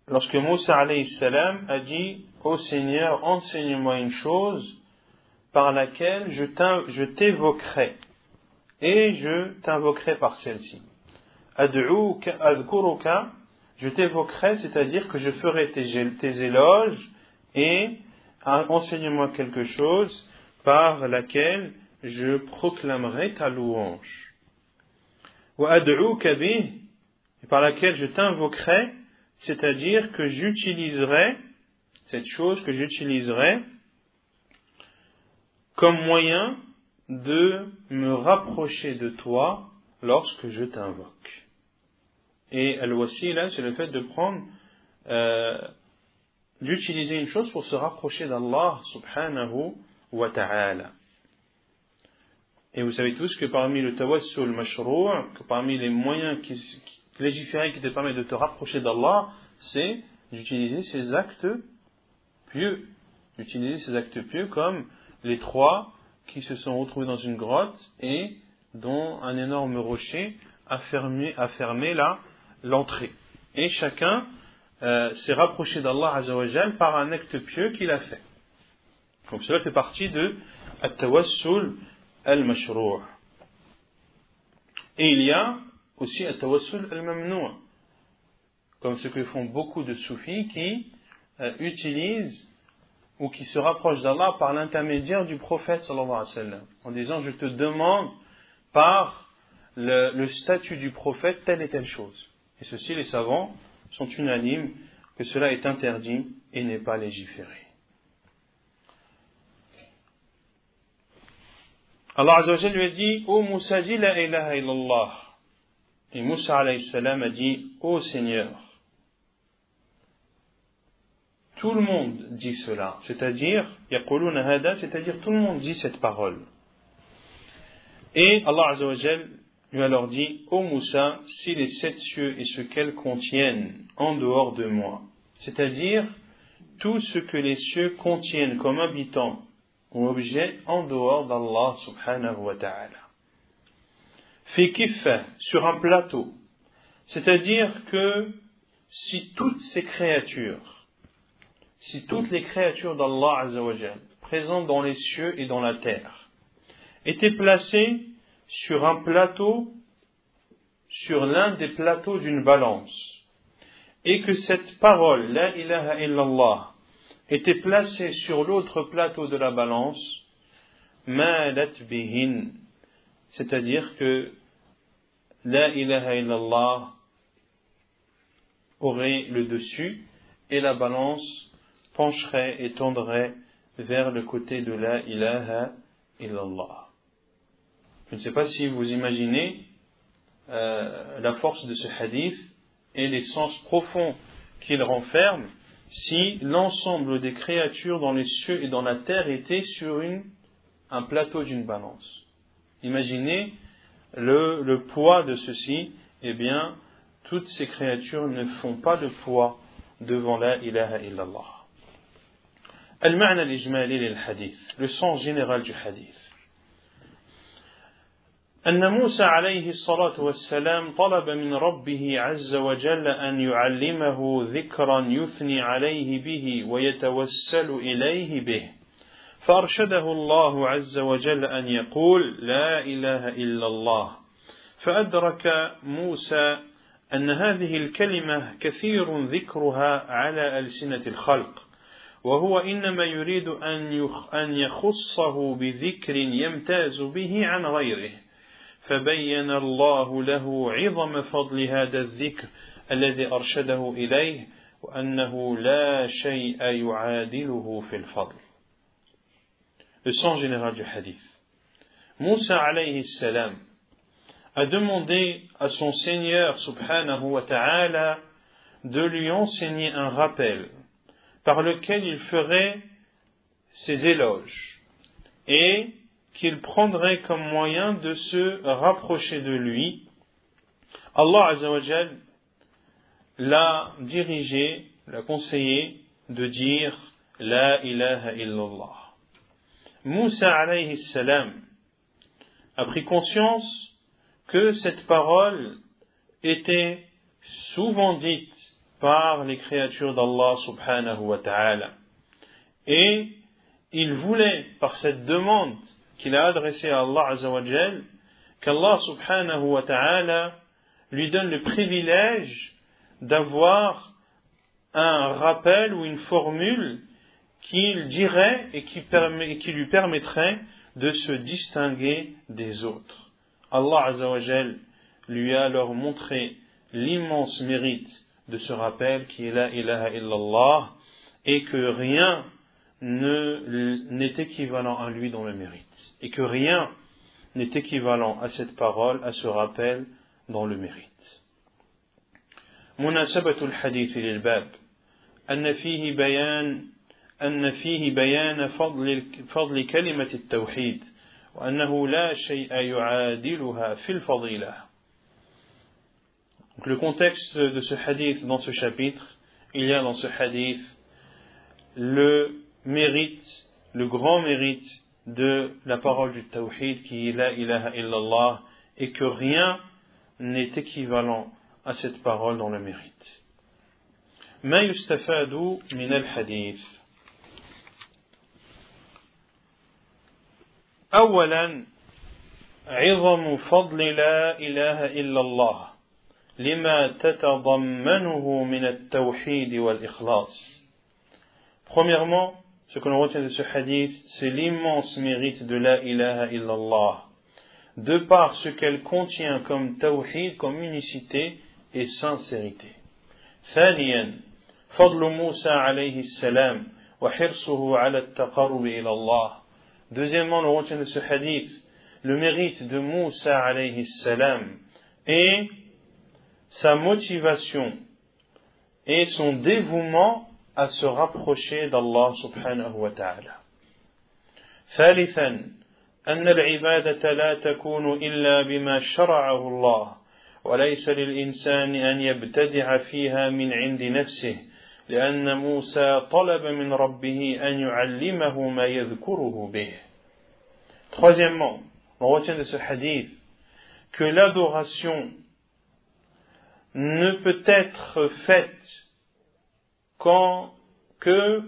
lorsque Moussa alayhi salam a dit ô Seigneur, enseigne-moi une chose par laquelle je t'évoquerai et je t'invoquerai par celle-ci. Adkuruka, je t'évoquerai, c'est-à-dire que je ferai tes éloges, et enseigne-moi quelque chose par laquelle je proclamerai ta louange. Wa ad'uka bih, par laquelle je t'invoquerai, c'est-à-dire que j'utiliserai cette chose, que j'utiliserai comme moyen de me rapprocher de toi lorsque je t'invoque. Et al-wasila, c'est le fait de prendre, d'utiliser une chose pour se rapprocher d'Allah subhanahu wa ta'ala. Et vous savez tous que parmi le tawassul mashrou', que parmi les moyens légiférés qui te permettent de te rapprocher d'Allah, c'est d'utiliser ces actes pieux. D'utiliser ces actes pieux comme les 3 qui se sont retrouvés dans une grotte et dont un énorme rocher a fermé l'entrée. Et chacun s'est rapproché d'Allah Azza wa Jal par un acte pieux qu'il a fait. Donc cela fait partie de At-Tawassul al-Mashrou'. Et il y a aussi At-Tawassul al-Mamnou', comme ce que font beaucoup de soufis qui utilisent ou qui se rapprochent d'Allah par l'intermédiaire du prophète sallallahu alayhi wa sallam, en disant je te demande par le statut du prophète telle et telle chose. Et ceci, les savants sont unanimes que cela est interdit et n'est pas légiféré. Allah Azza wa Jalla lui a dit ô Moussa, dis la ilaha illallah. Et Moussa alayhi salam a dit ô Seigneur. Tout le monde dit cela, c'est-à-dire yaquluna hada, c'est-à-dire tout le monde dit cette parole. Et Allah Azza wa Jalla lui a alors dit ô Moussa, si les 7 cieux et ce qu'elles contiennent en dehors de moi, c'est-à-dire tout ce que les cieux contiennent comme habitants ou objets en dehors d'Allah subhanahu wa ta'ala, fi kiffa, sur un plateau, c'est-à-dire que si toutes ces créatures, si toutes les créatures d'Allah Azza wa Jal, présentes dans les cieux et dans la terre, étaient placées sur un plateau, sur l'un des plateaux d'une balance, et que cette parole, la ilaha illallah, était placée sur l'autre plateau de la balance, malat bihin, c'est-à-dire que la ilaha illallah aurait le dessus, et la balance pencherait et tendrait vers le côté de la ilaha illallah. Je ne sais pas si vous imaginez la force de ce hadith et les sens profonds qu'il renferme si l'ensemble des créatures dans les cieux et dans la terre étaient sur un plateau d'une balance. Imaginez le poids de ceci. Eh bien, toutes ces créatures ne font pas de poids devant la ilaha illallah. المعنى الإجمالي للحديث, le sens général du hadith. أن موسى عليه الصلاة والسلام طلب من ربه عز وجل أن يعلمه ذكرا يثني عليه به ويتوسل إليه به، فأرشده الله عز وجل أن يقول لا إله إلا الله، فأدرك موسى أن هذه الكلمة كثير ذكرها على ألسنة الخلق، وهو إنما يريد أن يخصه بذكر يمتاز به عن غيره، فبين الله له عظم فضل هذا الذكر الذي أرشده إليه وأنه لا شيء يعادله في الفضل. Le sens général du hadith. Moussa alayhi salam a demandé à son Seigneur subhanahu wa ta'ala de lui enseigner un rappel par lequel il ferait ses éloges et qu'il prendrait comme moyen de se rapprocher de lui. Allah Azza wa Jal l'a dirigé, l'a conseillé de dire La ilaha illallah. Moussa alayhi salam a pris conscience que cette parole était souvent dite par les créatures d'Allah subhanahu wa ta'ala. Et il voulait, par cette demande qu'il a adressée à Allah Azza wa Jal, qu'Allah subhanahu wa ta'ala lui donne le privilège d'avoir un rappel ou une formule qu'il dirait et qui lui permettrait de se distinguer des autres. Allah Azza wa Jal lui a alors montré l'immense mérite de ce rappel qui est la ilaha illallah et que rien n'est équivalent à lui dans le mérite et que rien n'est équivalent à cette parole, à ce rappel dans le mérite. مناسبة الحديث للباب أن فيه بيان فضل كلمة التوحيد وأنه لا شيء يعادلها في الفضيلة. Donc, le contexte de ce hadith dans ce chapitre, il y a dans ce hadith le mérite, le grand mérite de la parole du tawhid qui est la ilaha illallah et que rien n'est équivalent à cette parole dans le mérite. ما يستفاد من الحديث. أولا عظم فضل لا إله إلا الله لما تتضمنه من التوحيد والإخلاص. Premièrement, ce que l'on retient de ce hadith, c'est l'immense mérite de la ilaha illallah, de par ce qu'elle contient comme tawhid, comme unicité et sincérité. ثانيا فضل موسى عليه السلام وحرصه على التقرب إلى الله. Deuxièmement, on retient de ce hadith le mérite de Moussa alayhi salam et sa motivation et son dévouement à se rapprocher d'Allah subhanahu wa ta'ala. ثالثا أن العبادة لا تكون إلا بما شرعه الله وليس للإنسان أن يبتدع فيها من عند نفسه لأن موسى طلب من ربه أن يعلمه ما يذكره به. Troisièmement, on retient de ce hadith que l'adoration ne peut être faite que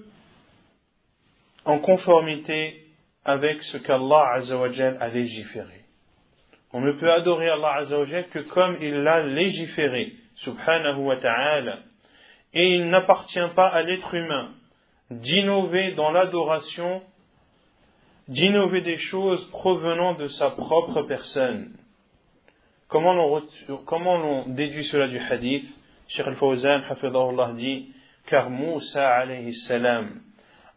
en conformité avec ce qu'Allah Azza wa Jal a légiféré. On ne peut adorer Allah Azza wa Jal que comme il l'a légiféré, subhanahu wa ta'ala. Et il n'appartient pas à l'être humain d'innover dans l'adoration, d'innover des choses provenant de sa propre personne. Comment l'on déduit cela du hadith? Cheikh Al-Fawzan, hafidhahullah, dit: car Moussa alayhi salam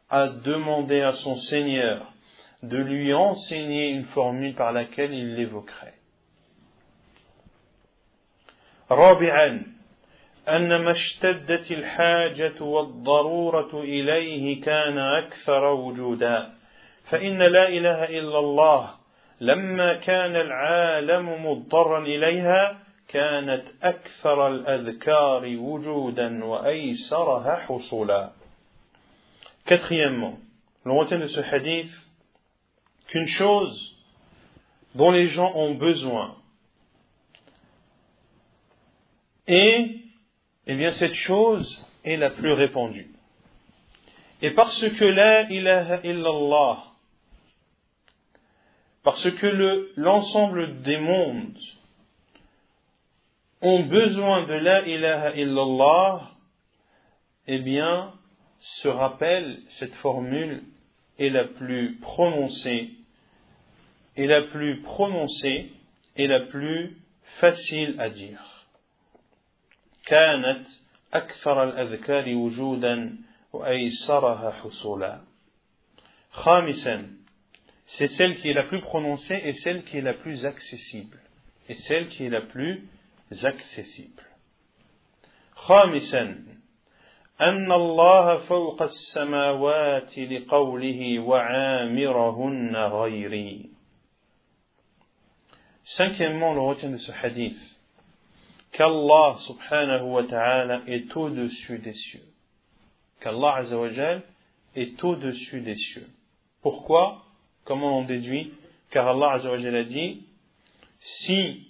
a demandé à son Seigneur de lui enseigner une formule par laquelle il l'évoquerait. رابعا أن ما اشتدت الحاجة والضرورة إليه كان أكثر وجودا فإن لا إله إلا الله لما كان العالم مضطرا إليها كانت أكثر الأذكار وجودا وأيسرها حصولا. Quatrièmement, l'on retient de ce hadith qu'une chose dont les gens ont besoin eh bien cette chose est la plus répandue. Et parce que la ilaha illallah, parce que l'ensemble des mondes ont besoin de la ilaha illallah, eh bien, ce rappel, cette formule est la plus prononcée, et la plus facile à dire. كانت أكثر الأذكار وجودا وأيسرها حصولا. خامسا, c'est celle qui est la plus prononcée et celle qui est la plus accessible. خامسا أن الله فوق السماوات لقوله وعامرهن غيري. Cinquièmement, on retient de ce hadith qu'Allah subhanahu wa ta'ala est au-dessus des cieux. Qu'Allah Azza wa Jal est au-dessus des cieux. Pourquoi? Comment on déduit? Car Allah Azza wa Jal a dit: si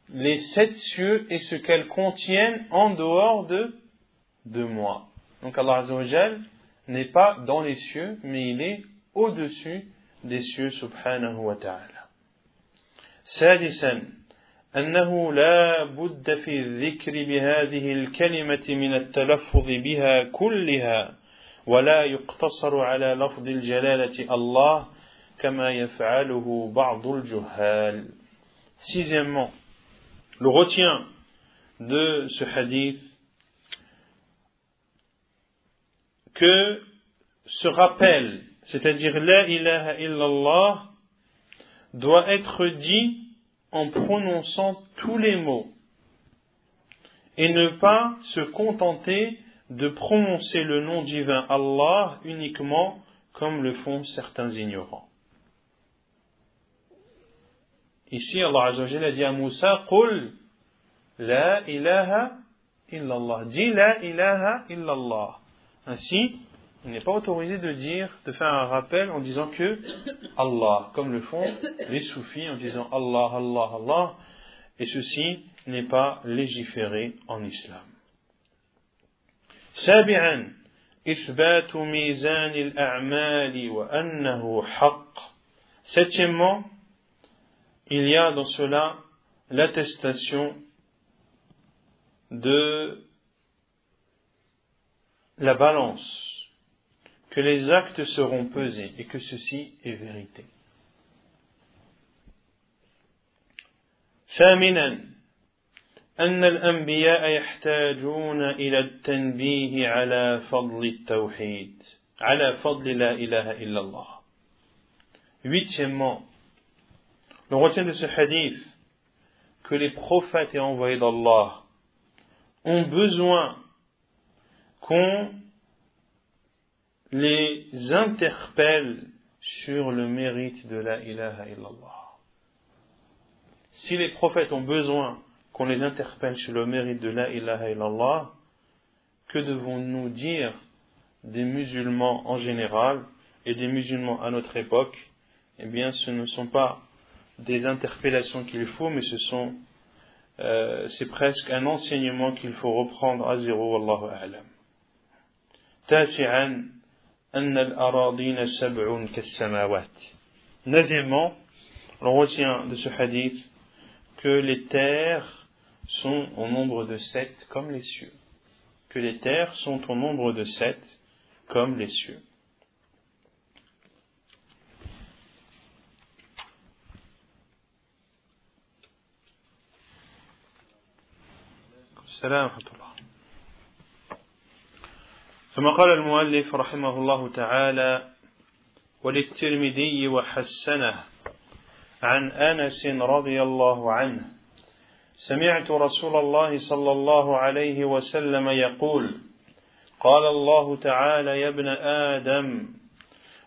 les 7 cieux et ce qu'elles contiennent en dehors de moi. Donc Allah Azza wa Jal n'est pas dans les cieux, mais il est au-dessus des cieux subhanahu wa ta'ala. سادسا أنه لا بد في الذكر بهذه الكلمة من التلفظ بها كلها ولا يقتصر على لفظ الجلالة الله كما يفعله بعض الجهال. Sixièmement, le retient de ce hadith que ce rappel, c'est-à-dire la ilaha illallah, doit être dit en prononçant tous les mots et ne pas se contenter de prononcer le nom divin Allah uniquement comme le font certains ignorants. Ici, Allah Azza wa Jalla a dit à Moussa: Qul la ilaha illallah. Dis la ilaha illallah. Ainsi, il n'est pas autorisé de faire un rappel en disant que Allah, comme le font les soufis en disant Allah, Allah, Allah, et ceci n'est pas légiféré en islam. سابعا إثبات ميزان الأعمال وأنه حق. Septièmement, il y a dans cela l'attestation de la balance, que les actes seront pesés et que ceci est vérité. ثامنا أن الأنبياء يحتاجون إلى التنبيه على فضل التوحيد على فضل لا إله إلا الله. Huitièmement, on retient de ce hadith que les prophètes et envoyés d'Allah ont besoin qu'on les interpelle sur le mérite de la ilaha illallah. Si les prophètes ont besoin qu'on les interpelle sur le mérite de la ilaha illallah, que devons-nous dire des musulmans en général et des musulmans à notre époque? Eh bien, ce ne sont pas des interpellations qu'il faut, mais c'est presque un enseignement qu'il faut reprendre à zéro, wallahu a'lam. تاسعا أن الأراضين سبع كالسماوات. Neuvièmement, on retient de ce hadith que les terres sont au nombre de 7 comme les cieux. Que les terres sont au nombre de 7 comme les cieux. السلام ورحمة الله. ثم قال المؤلف رحمه الله تعالى: وللترمذي وحسنه عن أنس رضي الله عنه: سمعت رسول الله صلى الله عليه وسلم يقول: قال الله تعالى: يا ابن آدم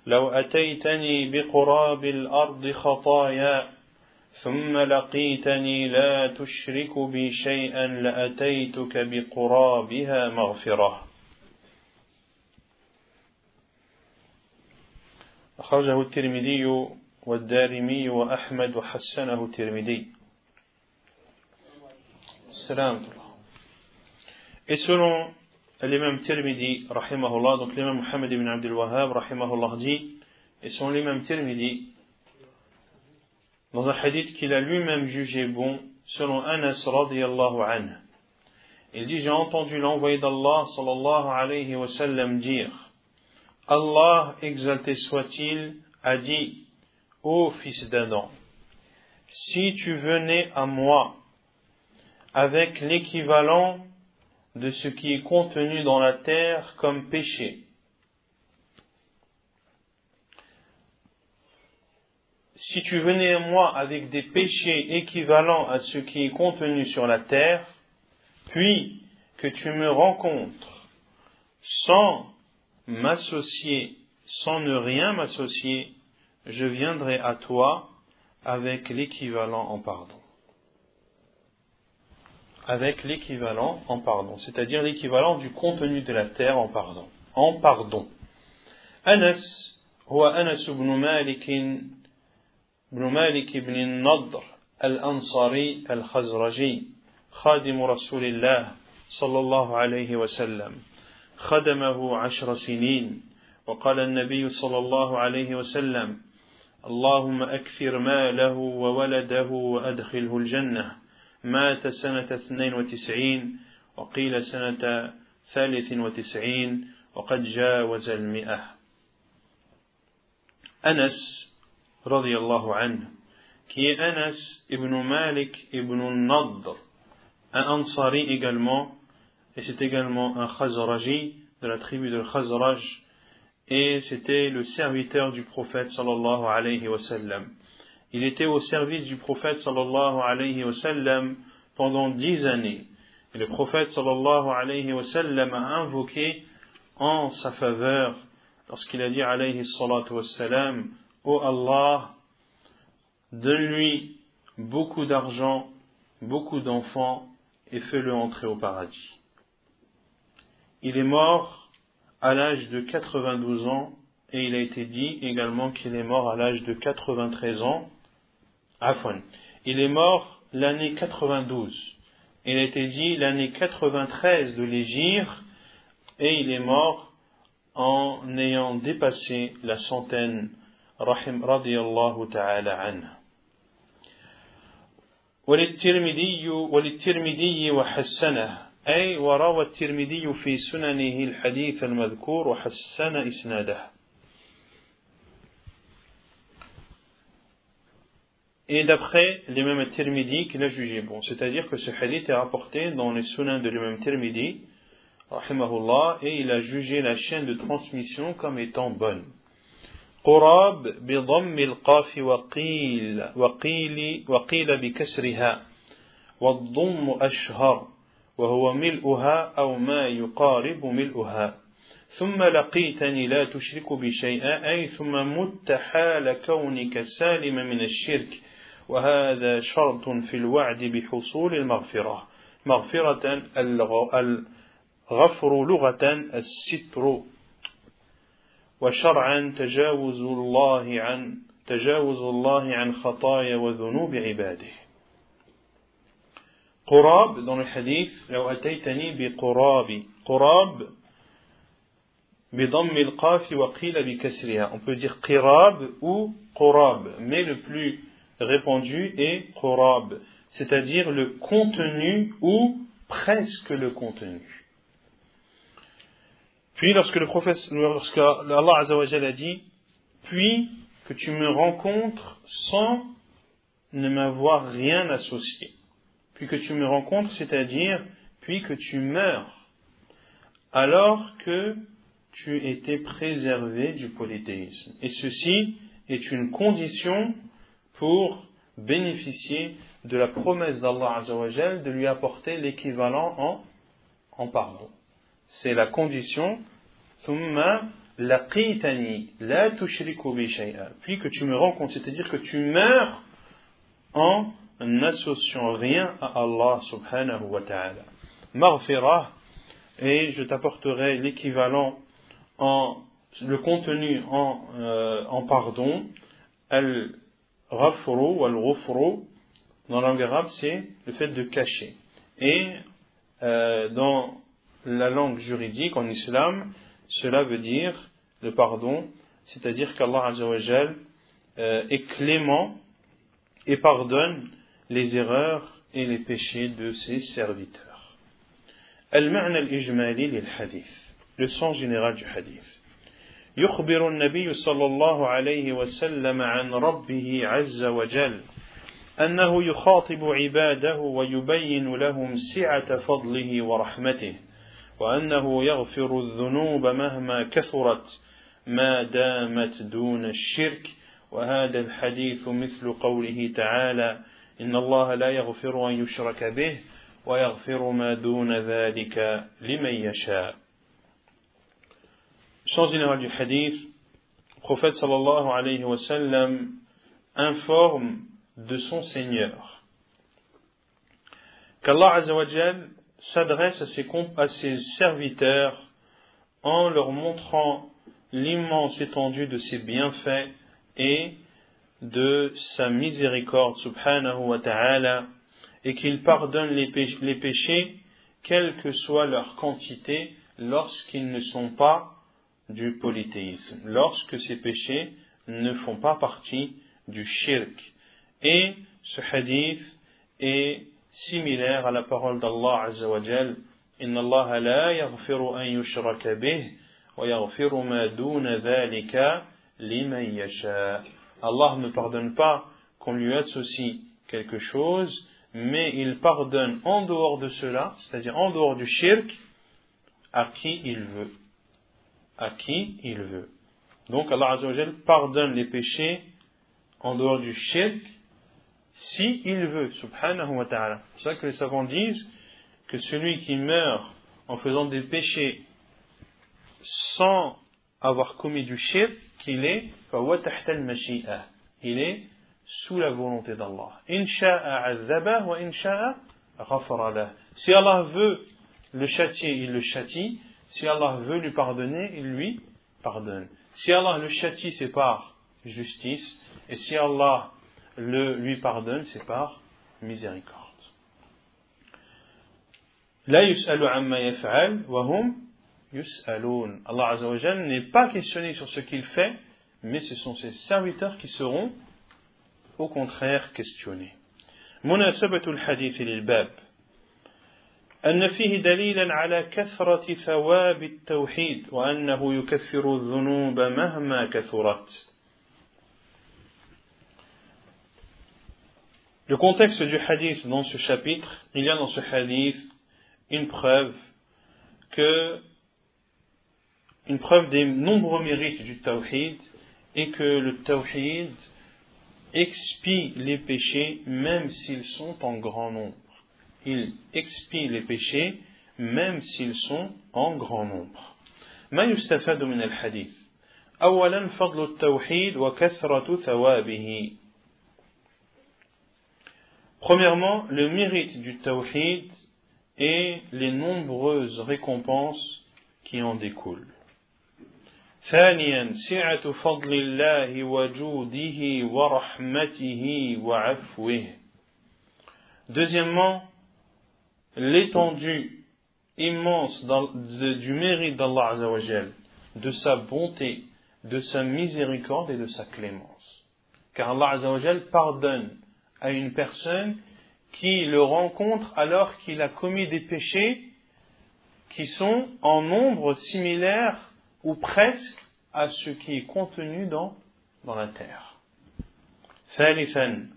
لو أتيتني بقراب الأرض خطايا ثم لقيتني لا تشرك بي شيئا لأتيتك بقرابها مغفرة. أخرجه الترمذي والدارمي وأحمد وحسنه الترمذي. Et selon l'imam Tirmidhi, rahimahullah, donc l'imam Muhammad ibn Abdul Wahhab, rahimahullah, dit, et selon l'imam Tirmidhi, dans un hadith qu'il a lui-même jugé bon, selon Anas radiyallahu anhu, il dit: j'ai entendu l'envoyé d'Allah sallallahu alayhi wa sallam dire: Allah, exalté soit-il, a dit: ô fils d'Adam, si tu venais à moi avec l'équivalent de ce qui est contenu dans la terre comme péché, si tu venais à moi avec des péchés équivalents à ce qui est contenu sur la terre, puis que tu me rencontres sans m'associer, sans ne rien m'associer, je viendrai à toi avec l'équivalent en pardon. Avec l'équivalent en pardon, c'est-à-dire l'équivalent du contenu de la terre en pardon. En pardon. Anas, huwa Anas ibn Malik ibn Nadr al-Ansari al-Khazraji, خادم رسول الله صلى الله عليه وسلم، خدمه 10 سنين، وقال النبي صلى الله عليه وسلم: اللهم أكثر ماله وولده وأدخله الجنة. مات سنة 92 وقيل سنة 93 وقد جاوز 100. Anas radiyallahu anhu, qui est Anas ibn Malik ibn Nadr, un Ansari également, et c'est également un Khazraji de la tribu de Khazraj, et c'était le serviteur du prophète sallallahu alayhi wa sallam. Il était au service du prophète sallallahu alayhi wa sallam pendant 10 années. Et le prophète sallallahu alayhi wa sallam a invoqué en sa faveur lorsqu'il a dit alayhi salatu wa sallam: ô Allah, donne-lui beaucoup d'argent, beaucoup d'enfants et fais-le entrer au paradis. Il est mort à l'âge de 92 ans, et il a été dit également qu'il est mort à l'âge de 93 ans. Afwan. Il est mort l'année 92. Il a été dit l'année 93 de l'Hégire, et il est mort en ayant dépassé la centaine, radiyallahu ta'ala anhu. وللترمذي وحسنه أي وروى الترمذي في سننه الحديث المذكور وحسن إسناده. Et d'après l'imam Tirmidhi qu'il a jugé bon, c'est-à-dire que ce hadith est rapporté dans les sunans de l'imam Tirmidhi, rahimahullah, et il a jugé la chaîne de transmission comme étant bonne. قراب بضم القاف وقيل بكسرها والضم أشهر وهو ملؤها أو ما يقارب ملؤها ثم لقيتني لا تشرك بشيئا أي ثم مت حال كونك سالم من الشرك وهذا شرط في الوعد بحصول المغفرة مغفرة الغفر لغة الستر وشرعا تجاوز الله عن خطايا وذنوب عباده. قراب dans le hadith لو أتيتني بقراب قراب بضم القاف وقيل بكسرها. On peut dire قراب ou قراب, mais le plus répandu est قراب, c'est-à-dire le contenu ou presque le contenu. Puis lorsque Allah Azza wa Jalla a dit, puis que tu me rencontres sans ne m'avoir rien associé. Puis que tu me rencontres, c'est-à-dire, puis que tu meurs, alors que tu étais préservé du polythéisme. Et ceci est une condition pour bénéficier de la promesse d'Allah Azza wa Jalla de lui apporter l'équivalent en pardon. C'est la condition thumma laqitani la tushriku bi shay'a, puis que tu me rencontres, c'est-à-dire que tu meurs en n'associant rien à Allah subhanahu wa ta'ala. Maghfirah, et je t'apporterai l'équivalent le contenu en pardon. Al-ghafru wal-ghufru dans la langue arabe c'est le fait de cacher, et dans la langue juridique en islam cela veut dire le pardon, c'est-à-dire qu'Allah Azza wa Jal est clément et pardonne les erreurs et les péchés de ses serviteurs. Al-ma'na al-ijmali lil-hadith, le sens général du hadith. يخبر النبي صلى الله عليه وسلم عن ربه عز وجل أنه يخاطب عباده ويبين لهم سعة فضله ورحمته وأنه يغفر الذنوب مهما كثرت ما دامت دون الشرك وهذا الحديث مثل قوله تعالى إن الله لا يغفر أن يشرك به ويغفر ما دون ذلك لمن يشاء. Sens général du hadith, le prophète sallallahu alayhi wa sallam informe de son Seigneur qu'Allah Azza wa Jal s'adresse à ses serviteurs en leur montrant l'immense étendue de ses bienfaits et de sa miséricorde subhanahu wa ta'ala, et qu'il pardonne les péchés quelle que soit leur quantité lorsqu'ils ne sont pas du polythéisme, lorsque ces péchés ne font pas partie du shirk. Et ce hadith est similaire à la parole d'Allah Azza wa Jal, Inna Allah la yaghfiru an yushraka bih wa yaghfiru ma duna dhalika liman yasha. Allah ne pardonne pas qu'on lui associe quelque chose, mais il pardonne en dehors de cela, c'est-à-dire en dehors du shirk, à qui il veut. À qui il veut. Donc Allah Azza wa Jal pardonne les péchés en dehors du shirk si il veut, subhanahu wa ta'ala. C'est ça que les savants disent que celui qui meurt en faisant des péchés sans avoir commis du shirk, qu'il est فَهُوَ تَحْتَ الْمَشِيئَةِ, il est sous la volonté d'Allah. إِنْ شَاءَ عَذَّبَهُ وَإِنْ شَاءَ غَفَرَ لَهُ. Si Allah veut le châtier, il le châtie. Si Allah veut lui pardonner, il lui pardonne. Si Allah le châtie, c'est par justice. Et si Allah lui pardonne, c'est par miséricorde. La yus'alu amma yaf'al wa hum yus'alun. Allah Azza wa Jalla n'est pas questionné sur ce qu'il fait, mais ce sont ses serviteurs qui seront au contraire questionnés. مناسبة الحديث للباب أن فيه دليلا على كثرة ثواب التوحيد وأنه يكفر الذنوب مهما كثرت. Le contexte du hadith dans ce chapitre, il y a dans ce hadith une preuve des nombreux mérites du tawhid et que le tawhid expie les péchés même s'ils sont en grand nombre. Il expie les péchés même s'ils sont en grand nombre. ما يستفاد من الحديث أولا فضل التوحيد وكثرة ثوابه. Premièrement, le mérite du tawhid et les nombreuses récompenses qui en découlent. ثانيا سعة فضل الله وجوده ورحمته وعفوه. Deuxièmement, l'étendue immense du mérite d'Allah Azza wa Jal, de sa bonté, de sa miséricorde et de sa clémence. Car Allah Azza wa Jal pardonne à une personne qui le rencontre alors qu'il a commis des péchés qui sont en nombre similaire ou presque à ce qui est contenu dans la terre. ثالثا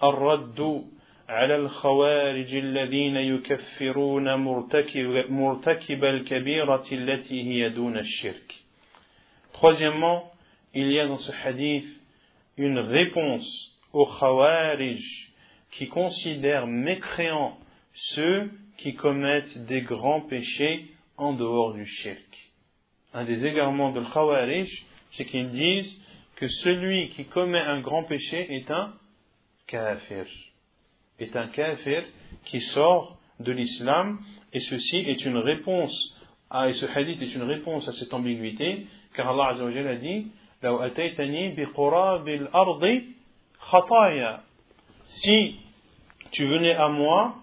الرد على الخوارج الذين يكفرون مرتكب الكبيرة التي هي دون الشرك. Troisièmement, il y a dans ce hadith une réponse aux khawarij qui considèrent mécréants ceux qui commettent des grands péchés en dehors du shirk. Un des égarements de khawarij, c'est qu'ils disent que celui qui commet un grand péché est un kafir. Est un kafir qui sort de l'islam, et ceci est une réponse et ce hadith est une réponse à cette ambiguïté, car Allah Azza wa Jalla a dit لو أتيتني بقراب الأرض خطايا. Si tu venais à moi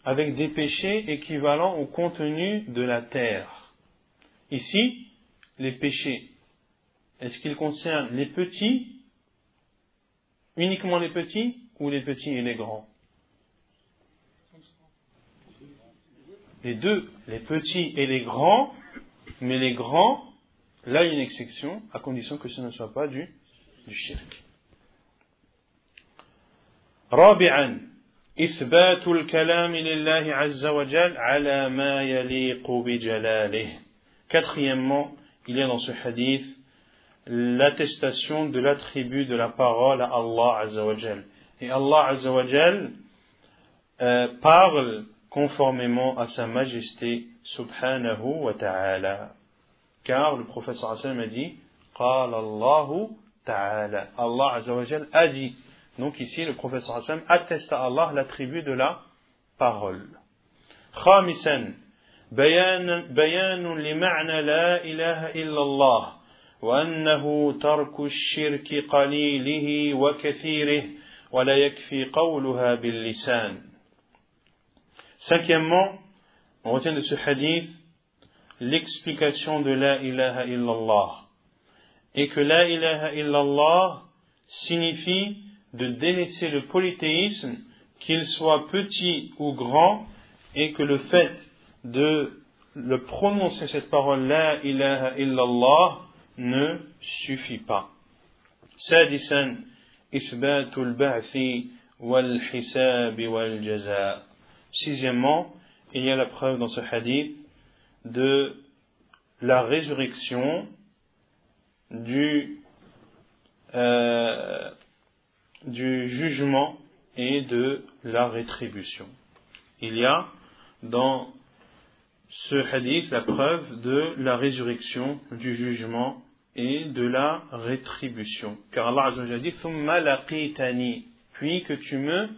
avec des péchés équivalents au contenu de la terre. Ici, les péchés, est-ce qu'ils concernent les petits, uniquement les petits, ou les petits et les grands? Les deux, les petits et les grands, mais les grands, là il y a une exception, à condition que ce ne soit pas du shirk. رابعا إثبات الكلام لله عز وجل على ما يليق بجلاله. Quatrièmement, il y a dans ce hadith l'attestation de l'attribut de la parole à Allah Azza wa Jal. Et Allah Azza wa Jal parle conformément à sa majesté subhanahu wa ta'ala. Car le prophète sallallahu alayhi wa sallam a dit قال الله تعالى. Allah Azza wa Jal a dit. Donc ici le prophète sallallahu alayhi wa sallam atteste à Allah l'attribut de la parole. خامسا بيان لمعنى لا إله إلا الله وأنه ترك الشرك قليله وكثيره ولا يكفي قولها باللسان. Cinquièmement, on retient de ce hadith l'explication de la ilaha illallah et que la ilaha illallah signifie de délaisser le polythéisme, qu'il soit petit ou grand, et que le fait de le prononcer cette parole la ilaha illallah ne suffit pas. سادسا إثبات البعث والحساب والجزاء. Sixièmement, il y a la preuve dans ce hadith de la résurrection, du jugement et de la rétribution. Il y a dans ce hadith la preuve de la résurrection, du jugement et de la rétribution. Car Allah Azza wa Jalla dit thumma laqitani, puis que tu me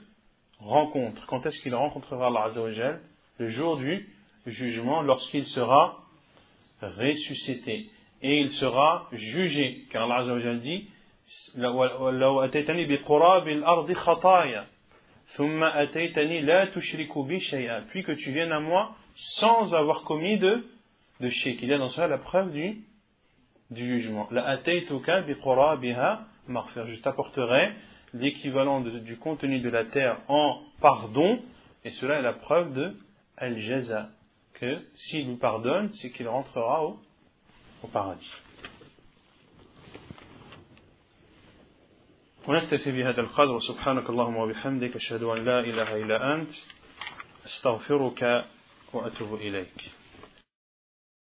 rencontres. Quand est-ce qu'il rencontrera Allah Azza wa Jalla? Le jour du jugement, lorsqu'il sera ressuscité et il sera jugé, car Allah Azza wa Jalla dit لو أتيتني بقراب الأرض خطايا ثم أتيتني لا تشرك بي شيئا, puis que tu viennes à moi sans avoir commis de shirk. Il y a dans cela la preuve du jugement. La ataytuka bi qurabiha maghfir, je t'apporterai l'équivalent du contenu de la terre en pardon, et cela est la preuve de al-jaza, que s'il nous pardonne, c'est qu'il rentrera au paradis. ونكتفي بهذا القدر وسبحانك اللهم وبحمدك أشهد أن لا إله إلا أنت أستغفرك وأتوب إليك.